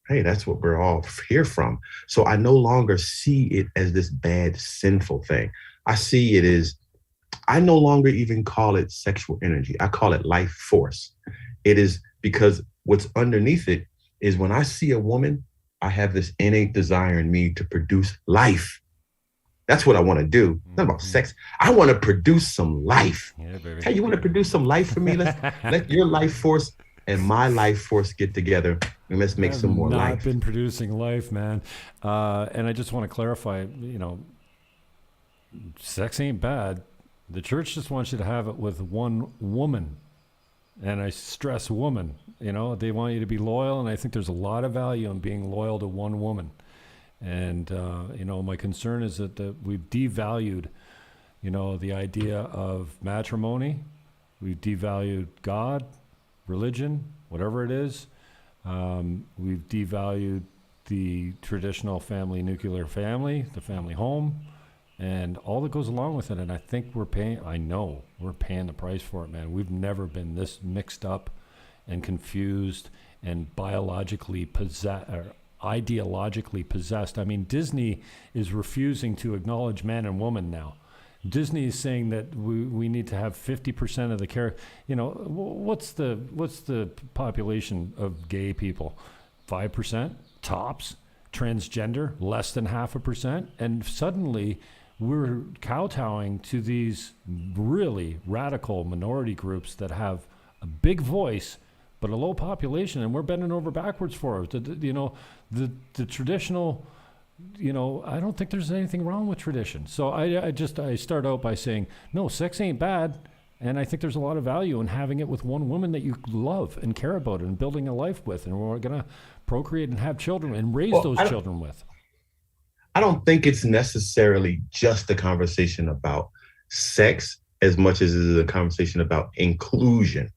hey, that's what we're all here from. So I no longer see it as this bad, sinful thing. I see it as, I no longer even call it sexual energy. I call it life force. It is because what's underneath it is when I see a woman, I have this innate desire in me to produce life. That's what I want to do. It's not about sex. I want to produce some life. Yeah, baby. Hey, you want to produce some life for me? Let your life force and my life force get together, and let's make some more life. I've been producing life, man. And I just want to clarify, sex ain't bad. The church just wants you to have it with one woman. And I stress woman. They want you to be loyal, and I think there's a lot of value in being loyal to one woman. And, my concern is that we've devalued, the idea of matrimony. We've devalued God, religion, whatever it is. We've devalued the traditional family, nuclear family, the family home, and all that goes along with it. And I think we're paying the price for it, man. We've never been this mixed up and confused and biologically ideologically possessed. I mean, Disney is refusing to acknowledge man and woman now. Disney is saying that we need to have 50% of the character. What's the population of gay people? 5% tops. Transgender, less than 0.5%. And suddenly we're kowtowing to these really radical minority groups that have a big voice but a low population, and we're bending over backwards for it. The traditional, I don't think there's anything wrong with tradition. So I start out by saying, no, sex ain't bad, and I think there's a lot of value in having it with one woman that you love and care about and building a life with, and we're gonna procreate and have children and raise those children with. I don't think it's necessarily just a conversation about sex as much as it is a conversation about inclusion.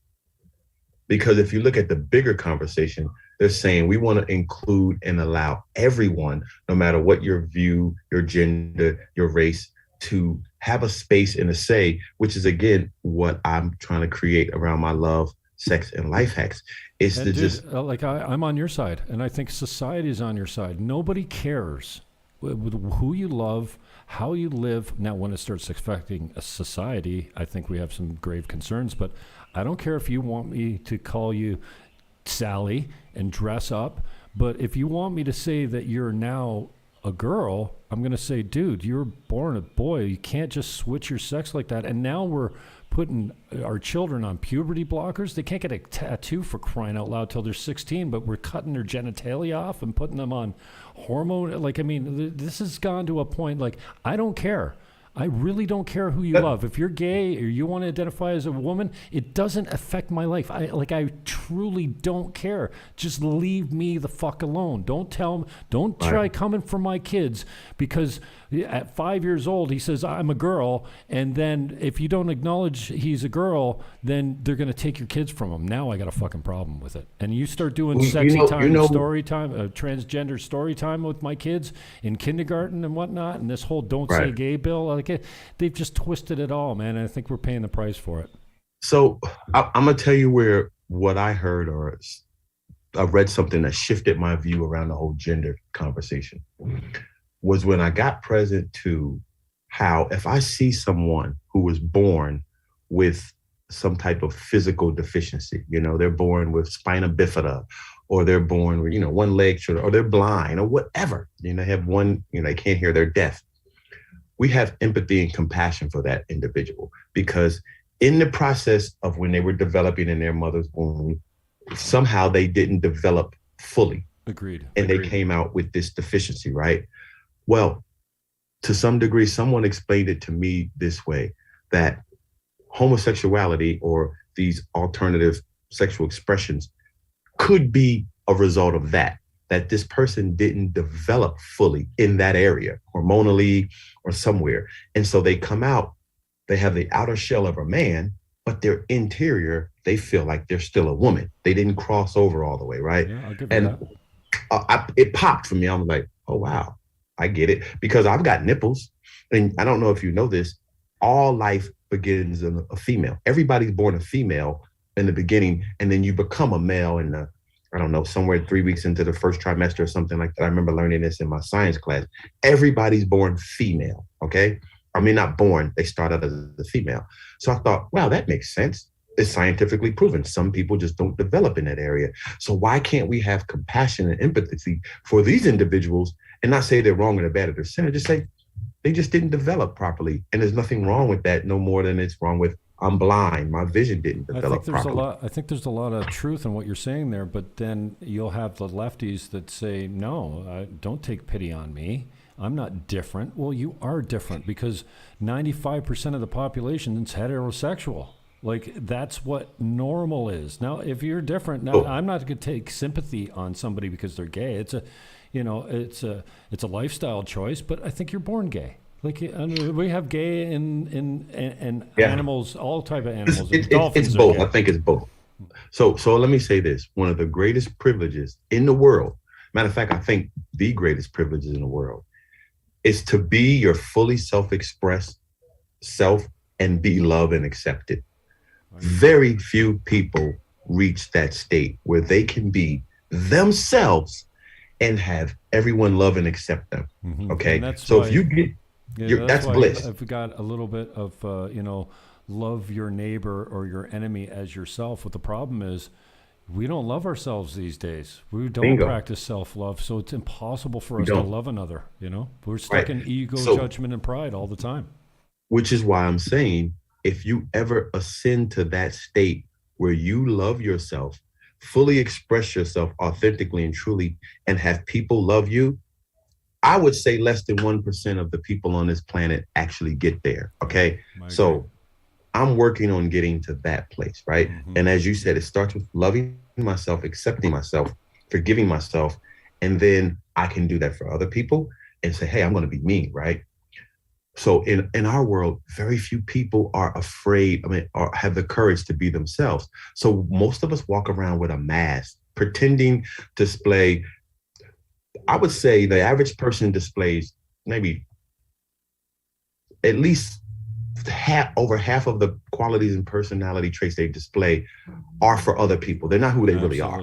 Because if you look at the bigger conversation, they're saying we want to include and allow everyone, no matter what your view, your gender, your race, to have a space and a say, which is, again, what I'm trying to create around my love, sex, and life hacks. Is to just I'm on your side, and I think society is on your side. Nobody cares who you love, how you live. Now, when it starts affecting a society, I think we have some grave concerns, but I don't care if you want me to call you Sally and dress up, but if you want me to say that you're now a girl, I'm going to say, dude, you were born a boy. You can't just switch your sex like that. And now we're putting our children on puberty blockers. They can't get a tattoo, for crying out loud, till they're 16, but we're cutting their genitalia off and putting them on hormone. This has gone to a point, I don't care. I really don't care who you love. If you're gay or you want to identify as a woman, it doesn't affect my life. I truly don't care. Just leave me the fuck alone. Don't try coming for my kids, because at 5 years old, he says, I'm a girl. And then if you don't acknowledge he's a girl, then they're going to take your kids from him. Now I got a fucking problem with it. And you start doing sexy time, story time, transgender story time with my kids in kindergarten and whatnot. And this whole don't say gay bill, they've just twisted it all, man. And I think we're paying the price for it. So I'm going to tell you what I heard, or I read something that shifted my view around the whole gender conversation, was when I got present to how, if I see someone who was born with some type of physical deficiency. They're born with spina bifida, or they're born with, one leg short, or they're blind, or whatever. They have one, they can't hear, they're deaf. We have empathy and compassion for that individual, because in the process of when they were developing in their mother's womb, somehow they didn't develop fully. Agreed. And they came out with this deficiency, right? Well, to some degree, someone explained it to me this way, that homosexuality or these alternative sexual expressions could be a result of that this person didn't develop fully in that area, hormonally or somewhere. And so they come out, they have the outer shell of a man, but their interior, they feel like they're still a woman. They didn't cross over all the way, right? Yeah, I'll give you that. It popped for me. I'm like, oh, wow, I get it. Because I've got nipples. And I don't know if you know this, all life begins in a female. Everybody's born a female in the beginning, and then you become a male in the, I don't know, somewhere 3 weeks into the first trimester or something like that. I remember learning this in my science class. Everybody's born female, okay? I mean, not born, they start out as a female. So I thought, wow, that makes sense. It's scientifically proven. Some people just don't develop in that area. So why can't we have compassion and empathy for these individuals and not say they're wrong or they're bad or they're sinner? Just say they just didn't develop properly. And there's nothing wrong with that, no more than it's wrong with I'm blind. My vision didn't develop properly. I think there's a lot of truth in what you're saying there, but then you'll have the lefties that say, no, don't take pity on me. I'm not different. Well, you are different, because 95% of the population is heterosexual. Like, that's what normal is. Now, if you're different, now I'm not going to take sympathy on somebody because they're gay. It's a lifestyle choice, but I think you're born gay. Like, we have gay in animals, all type of animals. It's both. I think it's both. So let me say this. One of the greatest privileges in the world, matter of fact, I think the greatest privileges in the world, is to be your fully self-expressed self and be loved and accepted. Very few people reach that state where they can be themselves and have everyone love and accept them. Mm-hmm. Okay. So if you get, that's bliss. I've got a little bit of, love your neighbor or your enemy as yourself. What the problem is, we don't love ourselves these days. We don't practice self-love. So it's impossible for us to love another. We're stuck in ego, judgment, and pride all the time. Which is why I'm saying, if you ever ascend to that state where you love yourself, fully express yourself authentically and truly, and have people love you, I would say less than 1% of the people on this planet actually get there. Okay. So I'm working on getting to that place. Right. Mm-hmm. And as you said, it starts with loving myself, accepting myself, forgiving myself. And then I can do that for other people and say, hey, I'm going to be me. Right. So in our world, very few people are afraid, or have the courage to be themselves. So most of us walk around with a mask, pretending to display. I would say the average person displays maybe at least over half of the qualities and personality traits they display are for other people. They're not who they really are.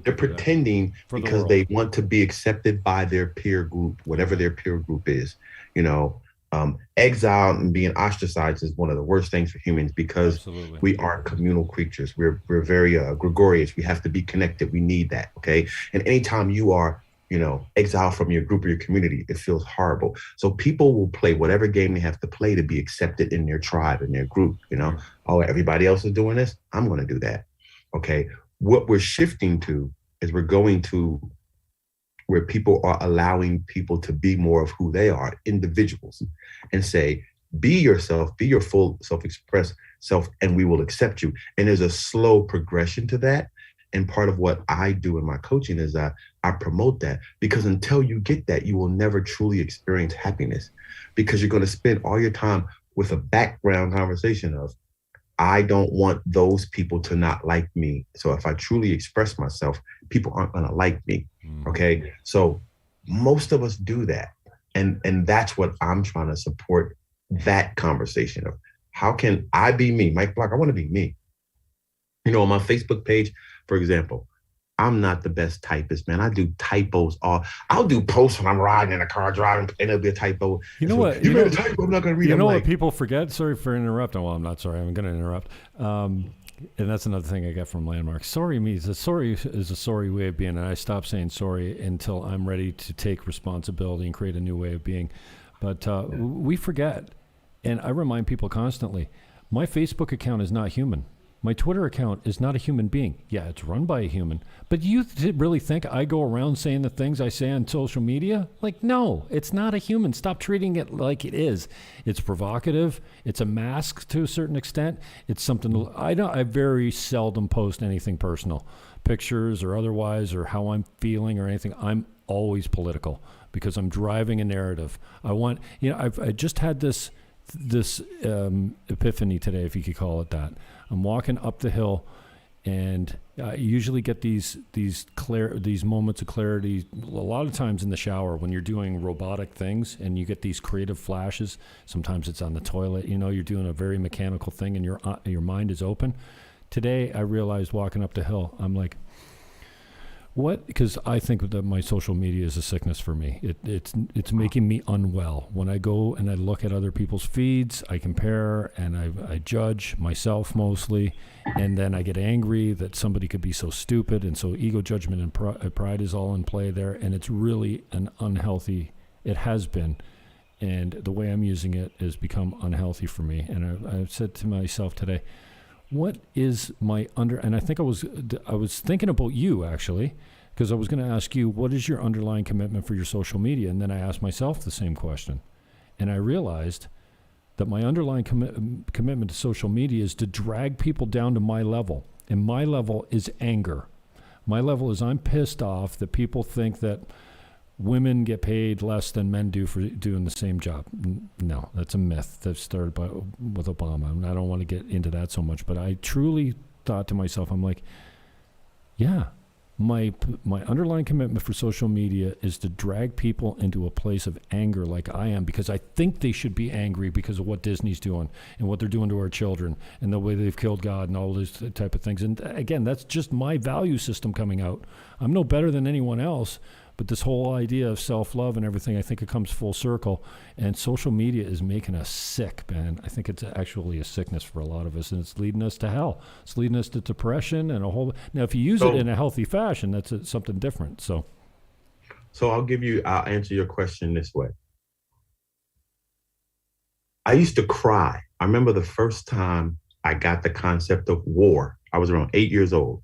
They're pretending because they want to be accepted by their peer group, whatever their peer group is. Exile and being ostracized is one of the worst things for humans, because we are communal creatures. We're very gregarious. We have to be connected. We need that. Okay. And anytime you are exiled from your group or your community, it feels horrible. So people will play whatever game they have to play to be accepted in their tribe, in their group. Oh, everybody else is doing this, I'm going to do that. Okay. What we're shifting to is we're going to where people are allowing people to be more of who they are, individuals, and say, be yourself, be your full self-expressed self, and we will accept you. And there's a slow progression to that. And part of what I do in my coaching is that I promote that, because until you get that, you will never truly experience happiness, because you're going to spend all your time with a background conversation of, I don't want those people to not like me. So if I truly express myself, people aren't going to like me. Okay. So most of us do that. And that's what I'm trying to support, that conversation of, how can I be me? Mike Block, I want to be me. On my Facebook page, for example, I'm not the best typist, man. I do typos. I'll do posts when I'm riding in a car driving, and it'll be a typo. You And know so what? you made a typo. I'm not gonna read. You I'm know what like, people forget? Sorry for interrupting. Well, I'm not sorry. I'm going to interrupt. And that's another thing I get from Landmark. Sorry means a sorry is a sorry way of being, and I stop saying sorry until I'm ready to take responsibility and create a new way of being. But we forget, and I remind people constantly, my Facebook account is not human. My Twitter account is not a human being. Yeah, it's run by a human. But you really think I go around saying the things I say on social media? Like, no, it's not a human. Stop treating it like it is. It's provocative. It's a mask to a certain extent. It's something I very seldom post anything personal, pictures or otherwise, or how I'm feeling or anything. I'm always political because I'm driving a narrative. I just had this epiphany today, if you could call it that. I'm walking up the hill, and I usually get these moments of clarity a lot of times in the shower when you're doing robotic things and you get these creative flashes. Sometimes it's on the toilet. You're doing a very mechanical thing and your mind is open. Today, I realized walking up the hill, I'm like, what? Because I think that my social media is a sickness for me. It's making me unwell. When I go and I look at other people's feeds, I compare and I judge myself mostly, and then I get angry that somebody could be so stupid, and so ego, judgment, and pride is all in play there, and it's really an unhealthy. It has been, and the way I'm using it has become unhealthy for me. And I've said to myself today, what is my and I think I was thinking about you actually, because I was going to ask you, what is your underlying commitment for your social media? And then I asked myself the same question. And I realized that my underlying commitment to social media is to drag people down to my level. And my level is anger. My level is I'm pissed off that people think that women get paid less than men do for doing the same job. No, that's a myth that started with Obama. I don't want to get into that so much, but I truly thought to myself, I'm like, yeah, my underlying commitment for social media is to drag people into a place of anger like I am, because I think they should be angry because of what Disney's doing and what they're doing to our children and the way they've killed God and all those type of things. And again, that's just my value system coming out. I'm no better than anyone else. But this whole idea of self-love and everything, I think it comes full circle. And social media is making us sick, man. I think it's actually a sickness for a lot of us, and it's leading us to hell. It's leading us to depression and a whole. Now, if you use it in a healthy fashion, that's something different. So I'll answer your question this way. I used to cry. I remember the first time I got the concept of war. I was around 8 years old.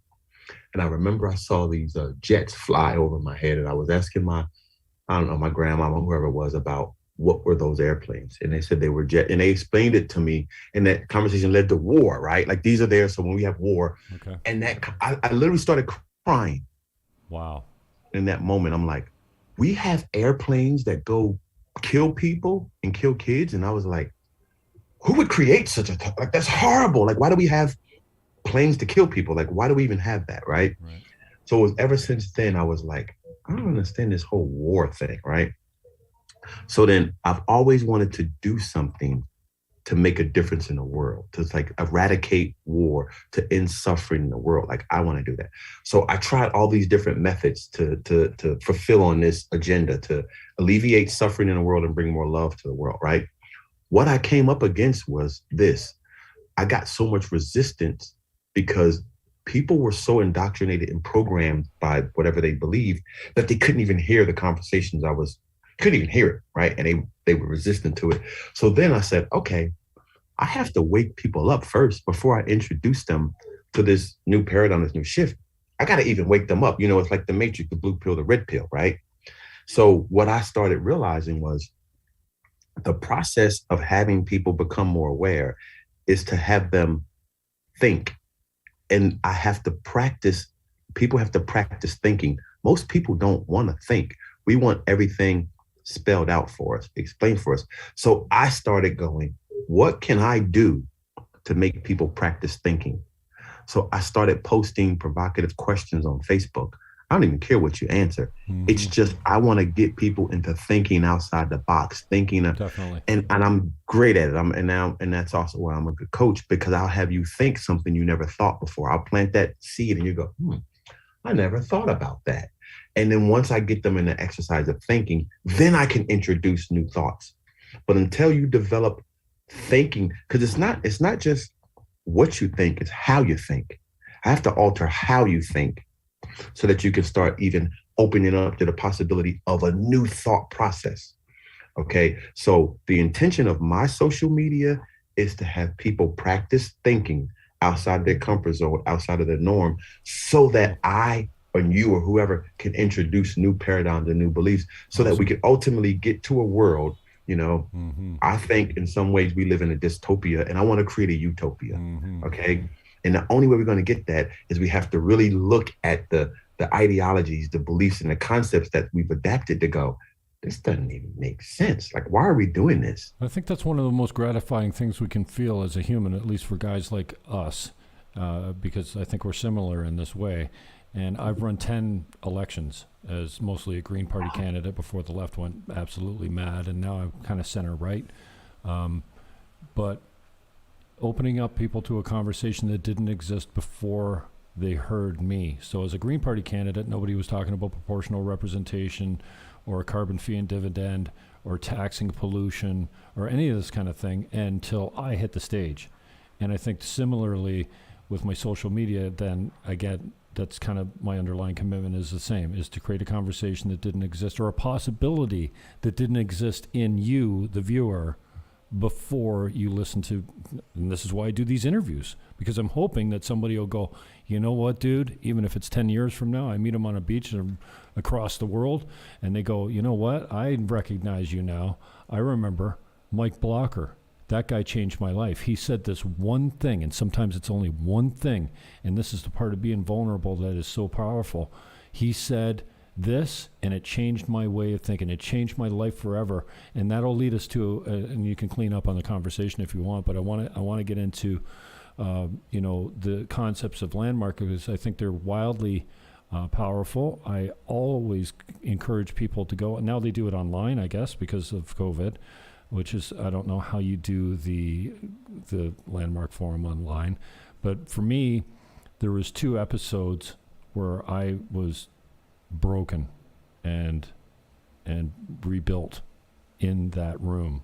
And I remember I saw these jets fly over my head, and I was asking my grandmama, whoever it was, about what were those airplanes. And they said they were jet, and they explained it to me. And that conversation led to war, right? Like, these are there, so when we have war. Okay. And I literally started crying. Wow. In that moment, I'm like, we have airplanes that go kill people and kill kids. And I was like, who would create such like, that's horrible. Like, why do we have planes to kill people? Like, why do we even have that, right? So it was ever since then, I was like, I don't understand this whole war thing, right? So then I've always wanted to do something to make a difference in the world, to like eradicate war, to end suffering in the world. Like, I want to do that. So I tried all these different methods to fulfill on this agenda, to alleviate suffering in the world and bring more love to the world, right? What I came up against was this. I got so much resistance because people were so indoctrinated and programmed by whatever they believed that they couldn't even hear the conversations couldn't even hear it, right? And they were resistant to it. So then I said, okay, I have to wake people up first before I introduce them to this new paradigm, this new shift. I got to even wake them up. It's like the Matrix, the blue pill, the red pill, right? So what I started realizing was the process of having people become more aware is to have them think. And I have to practice, people have to practice thinking. Most people don't want to think. We want everything spelled out for us, explained for us. So I started going, what can I do to make people practice thinking? So I started posting provocative questions on Facebook. I don't even care what you answer. Mm-hmm. It's just, I want to get people into thinking outside the box, thinking. Definitely. And I'm great at it. And that's also why I'm a good coach, because I'll have you think something you never thought before. I'll plant that seed and you go, I never thought about that. And then once I get them in the exercise of thinking, then I can introduce new thoughts. But until you develop thinking, because it's not just what you think, it's how you think. I have to alter how you think so that you can start even opening up to the possibility of a new thought process. Okay. So the intention of my social media is to have people practice thinking outside their comfort zone, outside of their norm, so that I or you or whoever can introduce new paradigms and new beliefs so that we can ultimately get to a world, I think in some ways we live in a dystopia and I want to create a utopia. Okay. And the only way we're going to get that is we have to really look at the ideologies, the beliefs, and the concepts that we've adapted to go, this doesn't even make sense. Like, why are we doing this? I think that's one of the most gratifying things we can feel as a human, at least for guys like us, because I think we're similar in this way. And I've run 10 elections as mostly a Green Party candidate before the left went absolutely mad, and now I'm kind of center right. But opening up people to a conversation that didn't exist before they heard me. So as a Green Party candidate, nobody was talking about proportional representation or a carbon fee and dividend or taxing pollution or any of this kind of thing until I hit the stage. And I think similarly with my social media, then again, that's kind of my underlying commitment is the same, is to create a conversation that didn't exist or a possibility that didn't exist in you, the viewer, before you listen to, and this is why I do these interviews, because I'm hoping that somebody will go, you know what, dude, even if it's 10 years from now, I meet them on a beach across the world, and they go, you know what, I recognize you now. I remember Mike Blocker. That guy changed my life. He said this one thing, and sometimes it's only one thing, and this is the part of being vulnerable that is so powerful. He said this, and it changed my way of thinking. It changed my life forever, and that'll lead us to, and you can clean up on the conversation if you want, but I want to get into, the concepts of landmark, because I think they're wildly powerful. I always encourage people to go, and now they do it online, I guess, because of COVID, which is, I don't know how you do the Landmark Forum online. But for me, there was 2 episodes where I was broken and rebuilt in that room.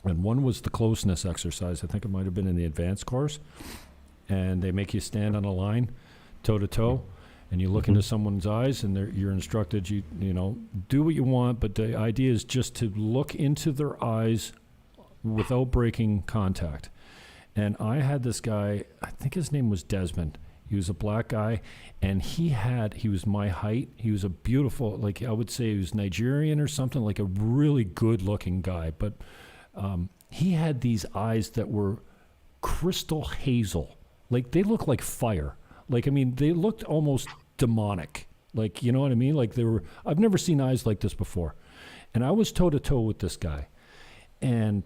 And one was the closeness exercise. I think it might have been in the advanced course. And they make you stand on a line, toe to toe. And you look into someone's eyes, and you're instructed, you do what you want, but the idea is just to look into their eyes without breaking contact. And I had this guy, I think his name was Desmond. He was a black guy, and he was my height. He was a beautiful, like I would say he was Nigerian or something, like a really good-looking guy. But he had these eyes that were crystal hazel. Like, they looked like fire. Like, I mean, they looked almost demonic. Like, you know what I mean? Like, I've never seen eyes like this before. And I was toe to toe with this guy. And,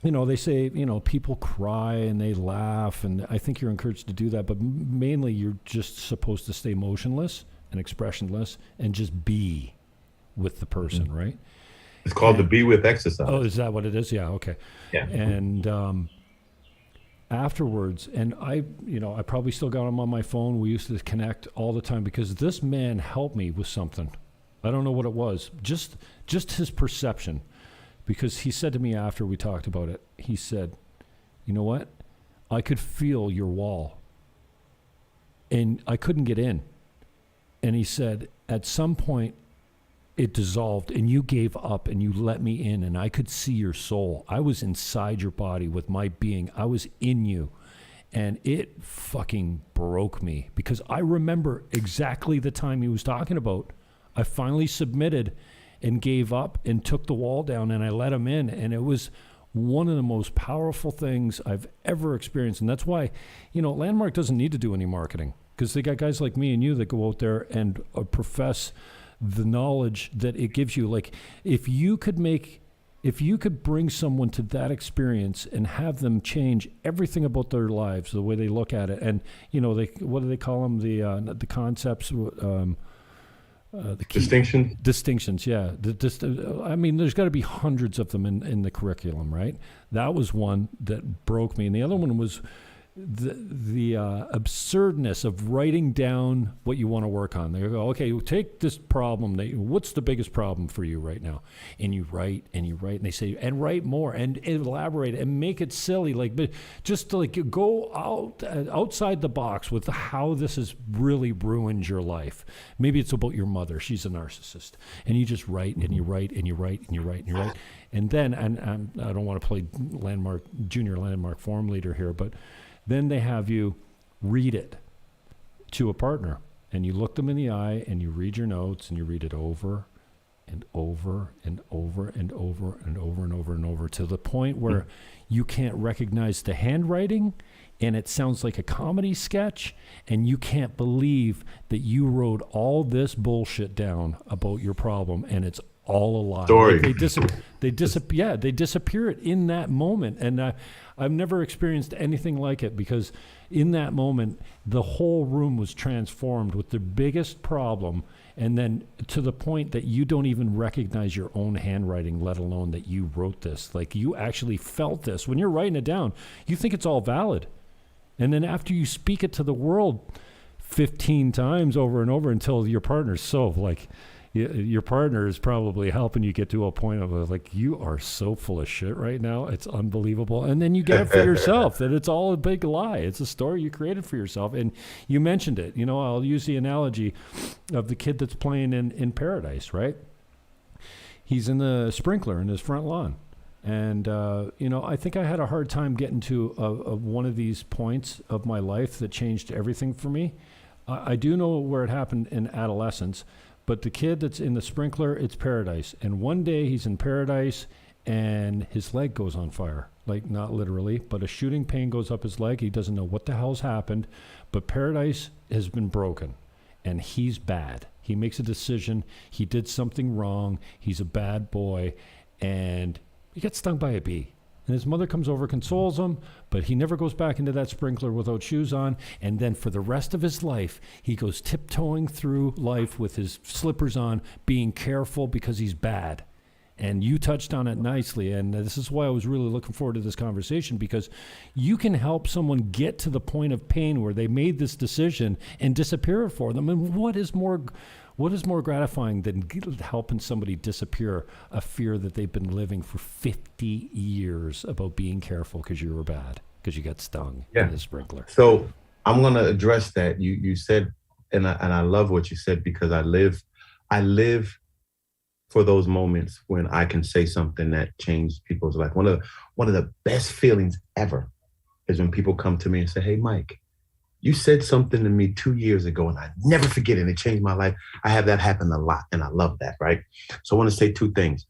they say, people cry and they laugh. And I think you're encouraged to do that. But mainly you're just supposed to stay motionless and expressionless and just be with the person, right? It's called the Be With exercise. Oh, is that what it is? Yeah, okay. Yeah. And, afterwards, and I probably still got him on my phone. We used to connect all the time because this man helped me with something. I don't know what it was, just his perception, because he said to me after we talked about it, he said, you know what? I could feel your wall and I couldn't get in. And he said, at some point, it dissolved and you gave up and you let me in and I could see your soul. I was inside your body with my being. I was in you. And it fucking broke me because I remember exactly the time he was talking about. I finally submitted and gave up and took the wall down and I let him in. And it was one of the most powerful things I've ever experienced. And that's why, Landmark doesn't need to do any marketing because they got guys like me and you that go out there and profess the knowledge that it gives you. Like, if you could bring someone to that experience and have them change everything about their lives, the way they look at it, and what do they call them? The concepts, the distinctions. Yeah. I mean, there's got to be hundreds of them in the curriculum, right? That was one that broke me, and the other one was the absurdness of writing down what you want to work on. They go, okay, take this problem. What's the biggest problem for you right now? And you write, and they say, and write more, and elaborate, and make it silly, but just to go outside the box with how this has really ruined your life. Maybe it's about your mother. She's a narcissist, and you just write, and you write, and you write, and you write, and you write, and then, and I don't want to play junior landmark forum leader here, but then they have you read it to a partner, and you look them in the eye, and you read your notes, and you read it over and over and over and over and over and over and over to the point where you can't recognize the handwriting, and it sounds like a comedy sketch, and you can't believe that you wrote all this bullshit down about your problem, and it's all a lie. Story. They disappear it in that moment, and I've never experienced anything like it, because in that moment the whole room was transformed with the biggest problem, and then to the point that you don't even recognize your own handwriting, let alone that you wrote this. You actually felt this when you're writing it down. You think it's all valid, and then after you speak it to the world 15 times over and over until your partner's your partner is probably helping you get to a point of you are so full of shit right now. It's unbelievable. And then you get it for yourself that it's all a big lie. It's a story you created for yourself. And you mentioned it. I'll use the analogy of the kid that's playing in paradise, right? He's in the sprinkler in his front lawn. And, I think I had a hard time getting to one of these points of my life that changed everything for me. I do know where it happened in adolescence. But the kid that's in the sprinkler, it's paradise. And one day he's in paradise and his leg goes on fire. Not literally, but a shooting pain goes up his leg. He doesn't know what the hell's happened, but paradise has been broken and he's bad. He makes a decision. He did something wrong. He's a bad boy, and he gets stung by a bee. And his mother comes over, consoles him, but he never goes back into that sprinkler without shoes on. And then for the rest of his life, he goes tiptoeing through life with his slippers on, being careful because he's bad. And you touched on it nicely. And this is why I was really looking forward to this conversation, because you can help someone get to the point of pain where they made this decision and disappear it for them. And what is more gratifying than helping somebody disappear a fear that they've been living for 50 years about being careful because you were bad, because you got stung in the sprinkler? So I'm going to address that. You said, and I love what you said, because I live for those moments when I can say something that changed people's life. One of the best feelings ever is when people come to me and say, "Hey, Mike, you said something to me 2 years ago, and I never forget it, and it changed my life." I have that happen a lot, and I love that, right? So I want to say two things.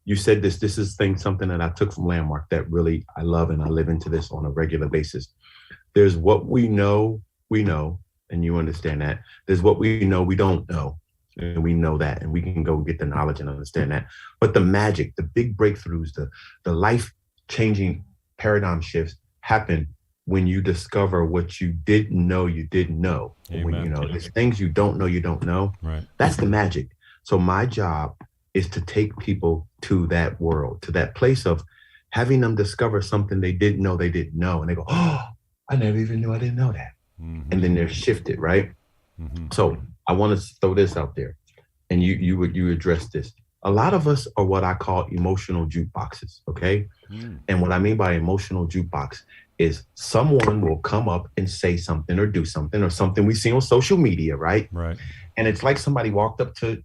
You said this is something that I took from Landmark that really I love, and I live into this on a regular basis. There's what we know, and you understand that. There's what we know we don't know, and we know that, and we can go get the knowledge and understand that. But the magic, the big breakthroughs, the life-changing paradigm shifts happen when you discover what you didn't know you didn't know. When, there's things you don't know. Right. That's the magic. So my job is to take people to that world, to that place of having them discover something they didn't know. And they go, "Oh, I never even knew I didn't know that." Mm-hmm. And then they're shifted, right? Mm-hmm. So I want to throw this out there, and you address this. A lot of us are what I call emotional jukeboxes, okay? Mm. And what I mean by emotional jukebox is someone will come up and say something or do something or something we see on social media, right? Right. And it's like somebody walked up to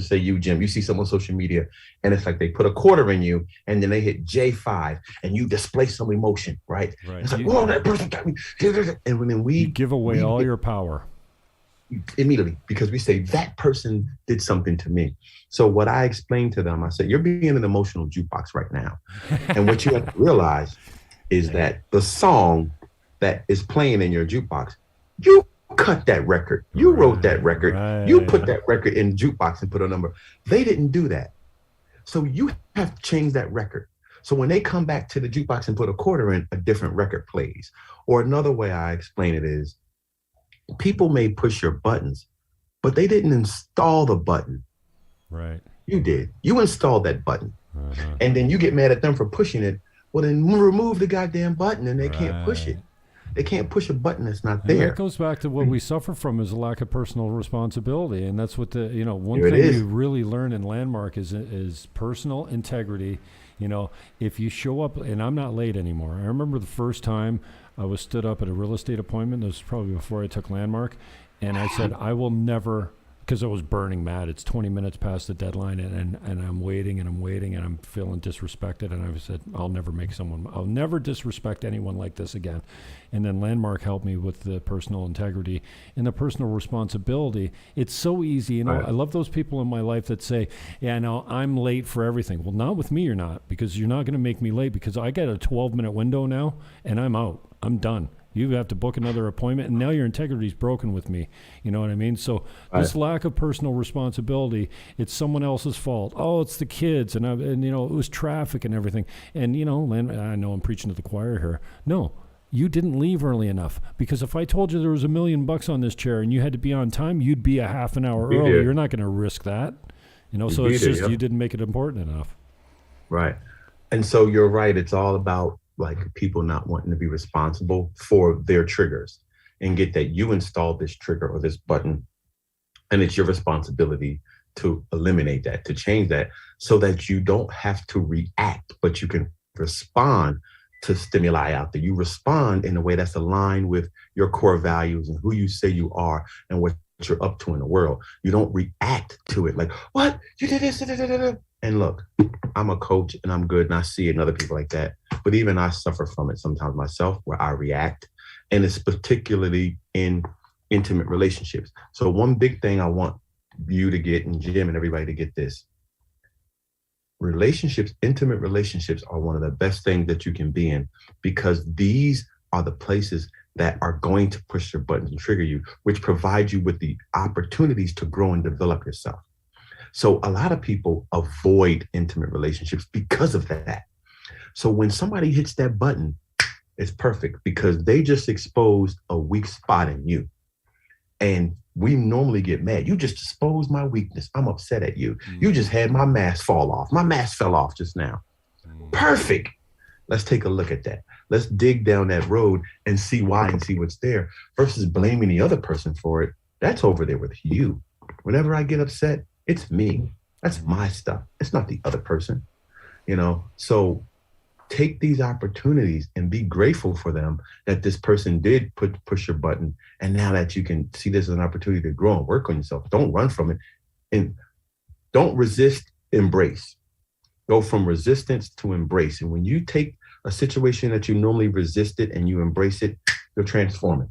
say, you, Jim, you see someone on social media, and it's like they put a quarter in you, and then they hit J5, and you display some emotion, right? Right. It's like, "Whoa, that person got me." And when we give away all your power immediately, because we say that person did something to me. So what I explained to them, I said, you're being an emotional jukebox right now. And what you have to realize is that the song that is playing in your jukebox, you cut that record. You wrote that record. Right. You put that record in the jukebox and put a number. They didn't do that. So you have to change that record. So when they come back to the jukebox and put a quarter in, a different record plays. Or another way I explain it is, people may push your buttons, but they didn't install the button. Right. You did. You installed that button. And then you get mad at them for pushing it. Well, then remove the goddamn button and they can't push it. They can't push a button that's not And that there. goes back to what we suffer from is a lack of personal responsibility, and that's what one Here it thing is. you really learn in Landmark is personal integrity. If you show up, and I'm not late anymore. I remember the first time I was stood up at a real estate appointment. This was probably before I took Landmark, and I said I will never, because I was burning mad. It's 20 minutes past the deadline, and I'm waiting and I'm waiting and I'm feeling disrespected. And I said, I'll never disrespect anyone like this again. And then Landmark helped me with the personal integrity and the personal responsibility. It's so easy. Right. I love those people in my life that say, yeah, no, I'm late for everything. Well, not with me, you're not, because you're not going to make me late, because I got a 12-minute window now and I'm out. I'm done. You have to book another appointment, and now your integrity is broken with me. You know what I mean? So this lack of personal responsibility, it's someone else's fault. Oh, it's the kids, and it was traffic and everything. And I know I'm preaching to the choir here. No, you didn't leave early enough, because if I told you there was $1 million on this chair and you had to be on time, you'd be a half an hour early. You're not going to risk that. So it's just you didn't make it important enough. Right. And so you're right. It's all about like people not wanting to be responsible for their triggers, and get that you installed this trigger or this button, and it's your responsibility to eliminate that, to change that, so that you don't have to react, but you can respond to stimuli out there. You respond in a way that's aligned with your core values and who you say you are and what you're up to in the world. You don't react to it like, what? You did this. Da, da, da, da. And look, I'm a coach and I'm good, and I see it in other people like that. But even I suffer from it sometimes myself, where I react. And it's particularly in intimate relationships. So one big thing I want you to get, and Jim and everybody to get this: relationships, intimate relationships are one of the best things that you can be in, because these are the places that are going to push your buttons and trigger you, which provide you with the opportunities to grow and develop yourself. So a lot of people avoid intimate relationships because of that. So when somebody hits that button, it's perfect, because they just exposed a weak spot in you. And we normally get mad. You just exposed my weakness. I'm upset at you. You just had my mask fall off. My mask fell off just now. Perfect. Let's take a look at that. Let's dig down that road and see why and see what's there, versus blaming the other person for it. That's over there with you. Whenever I get upset, it's me. That's my stuff. It's not the other person, So take these opportunities and be grateful for them, that this person did push your button. And now that you can see this as an opportunity to grow and work on yourself, don't run from it, and don't resist, embrace. Go from resistance to embrace. And when you take a situation that you normally resisted and you embrace it, you'll transform it.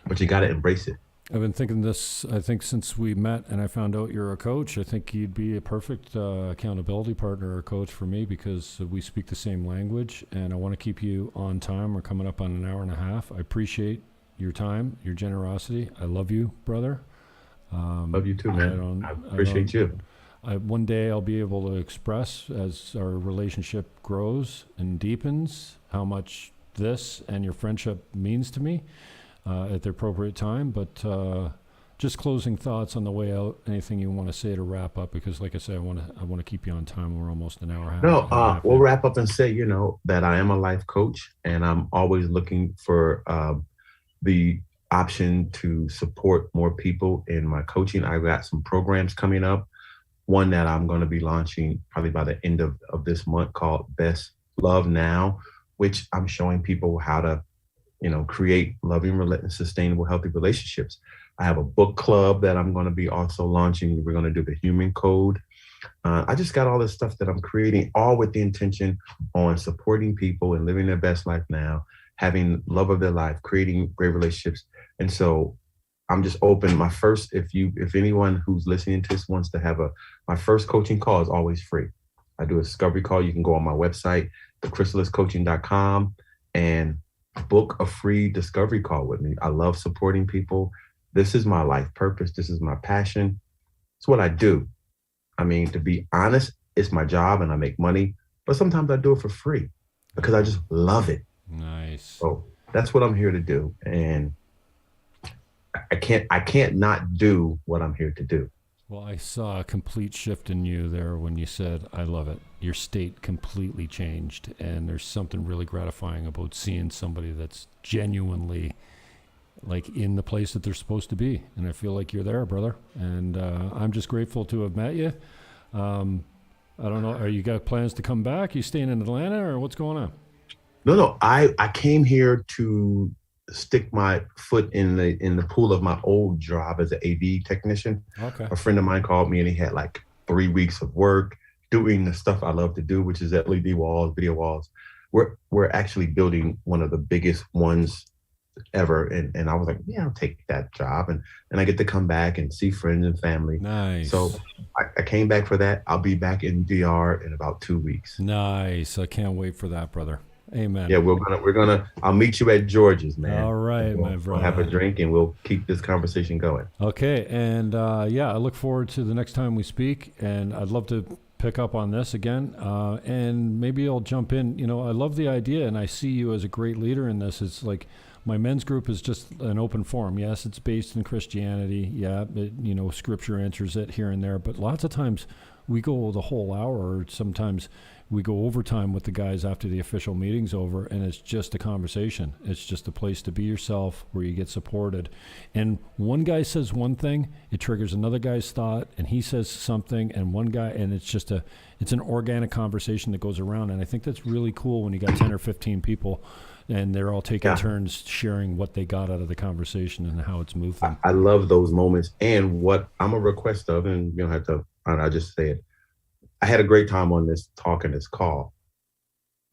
But you got to embrace it. I've been thinking this, I think, since we met and I found out you're a coach. I think you'd be a perfect accountability partner or coach for me, because we speak the same language, and I want to keep you on time. We're coming up on an hour and a half. I appreciate your time, your generosity. I love you, brother. Love you too, man. I appreciate you. One day I'll be able to express, as our relationship grows and deepens, how much this and your friendship means to me. At the appropriate time, but just closing thoughts on the way out. Anything you want to say to wrap up? Because, like I said, I want to keep you on time. We're almost an hour. We'll wrap up and say, that I am a life coach, and I'm always looking for the option to support more people in my coaching. I've got some programs coming up. One that I'm going to be launching probably by the end of this month, called Best Love Now, which I'm showing people how to create loving, sustainable, healthy relationships. I have a book club that I'm going to be also launching. We're going to do the human code. I just got all this stuff that I'm creating, all with the intention on supporting people and living their best life now, having love of their life, creating great relationships. And so I'm just open. If anyone who's listening to this wants to have my first coaching call is always free. I do a discovery call. You can go on my website, thechrysaliscoaching.com, and book a free discovery call with me. I love supporting people. This is my life purpose. This is my passion. It's what I do. I mean, to be honest, it's my job and I make money, but sometimes I do it for free because I just love it. Nice. So that's what I'm here to do. And I can't not do what I'm here to do. Well, I saw a complete shift in you there when you said, I love it. Your state completely changed. And there's something really gratifying about seeing somebody that's genuinely like in the place that they're supposed to be. And I feel like you're there, brother. And I'm just grateful to have met you. I don't know. Are you got plans to come back? You staying in Atlanta or what's going on? No. I came here to stick my foot in the pool of my old job as an AV technician. Okay. A friend of mine called me and he had like 3 weeks of work doing the stuff I love to do, which is LED walls, video walls. We're actually building one of the biggest ones ever. And I was like, yeah, I'll take that job. And I get to come back and see friends and family. Nice. So I came back for that. I'll be back in DR in about 2 weeks. Nice. I can't wait for that, brother. Amen. Yeah, I'll meet you at George's, man. All right, my brother. We'll have a drink and we'll keep this conversation going. Okay. And yeah, I look forward to the next time we speak. And I'd love to pick up on this again. And maybe I'll jump in. You know, I love the idea and I see you as a great leader in this. It's like my men's group is just an open forum. Yes, it's based in Christianity. Yeah, scripture answers it here and there. But lots of times we go the whole hour, or sometimes we go overtime with the guys after the official meeting's over, and it's just a conversation. It's just a place to be yourself where you get supported. And one guy says one thing, it triggers another guy's thought, and he says something, and one guy, and it's an organic conversation that goes around. And I think that's really cool when you got 10 or 15 people and they're all taking turns sharing what they got out of the conversation and how it's moved them. I love those moments. And what I'm a request of, and you don't have to, I just say it. I had a great time on this talk and this call.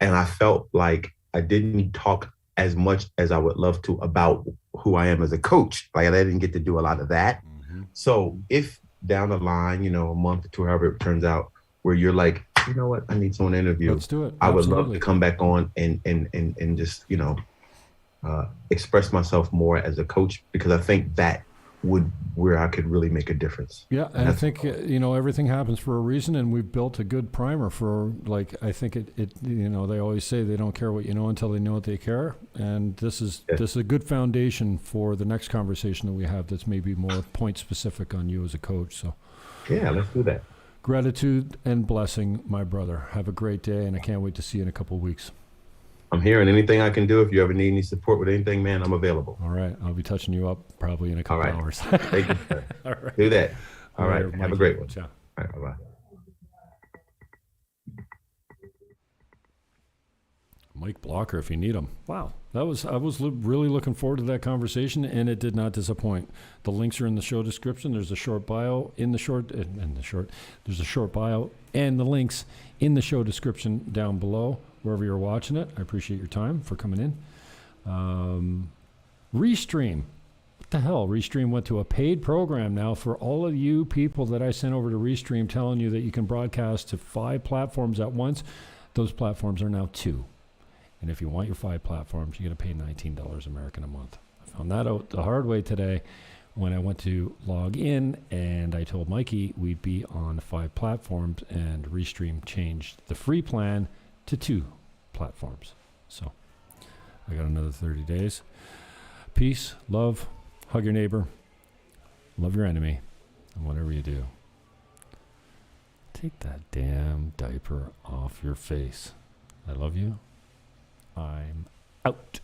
And I felt like I didn't talk as much as I would love to about who I am as a coach. Like I didn't get to do a lot of that. Mm-hmm. So if down the line, a month or two, however it turns out, where you're like, you know what, I need someone to interview. Let's do it. I would love to come back on and just, express myself more as a coach, because I think that would where I could really make a difference. Yeah, and I think everything happens for a reason, and we've built a good primer for I think it they always say they don't care what you know until they know what they care, and this is a good foundation for the next conversation that we have that's maybe more point specific on you as a coach. So yeah, let's do that. Gratitude and blessing, my brother. Have a great day, and I can't wait to see you in a couple of weeks. I'm here, and anything I can do, if you ever need any support with anything, man, I'm available. All right. I'll be touching you up probably in a couple hours. Thank you, sir. All right. Do that. All right. Have a great one. Ciao. All right. Bye-bye. Mike Blocker, if you need him. Wow. I was really looking forward to that conversation, and it did not disappoint. The links are in the show description. There's a short bio there's a short bio and the links in the show description down below, wherever you're watching it. I appreciate your time for coming in. Restream. What the hell? Restream went to a paid program now for all of you people that I sent over to Restream, telling you that you can broadcast to 5 platforms at once. Those platforms are now 2. And if you want your 5 platforms, you got to pay $19 American a month. I found that out the hard way today when I went to log in, and I told Mikey we'd be on 5 platforms, and Restream changed the free plan to 2 platforms. So I got another 30 days. Peace, love, hug your neighbor, love your enemy, and whatever you do, take that damn diaper off your face. I love you. I'm out.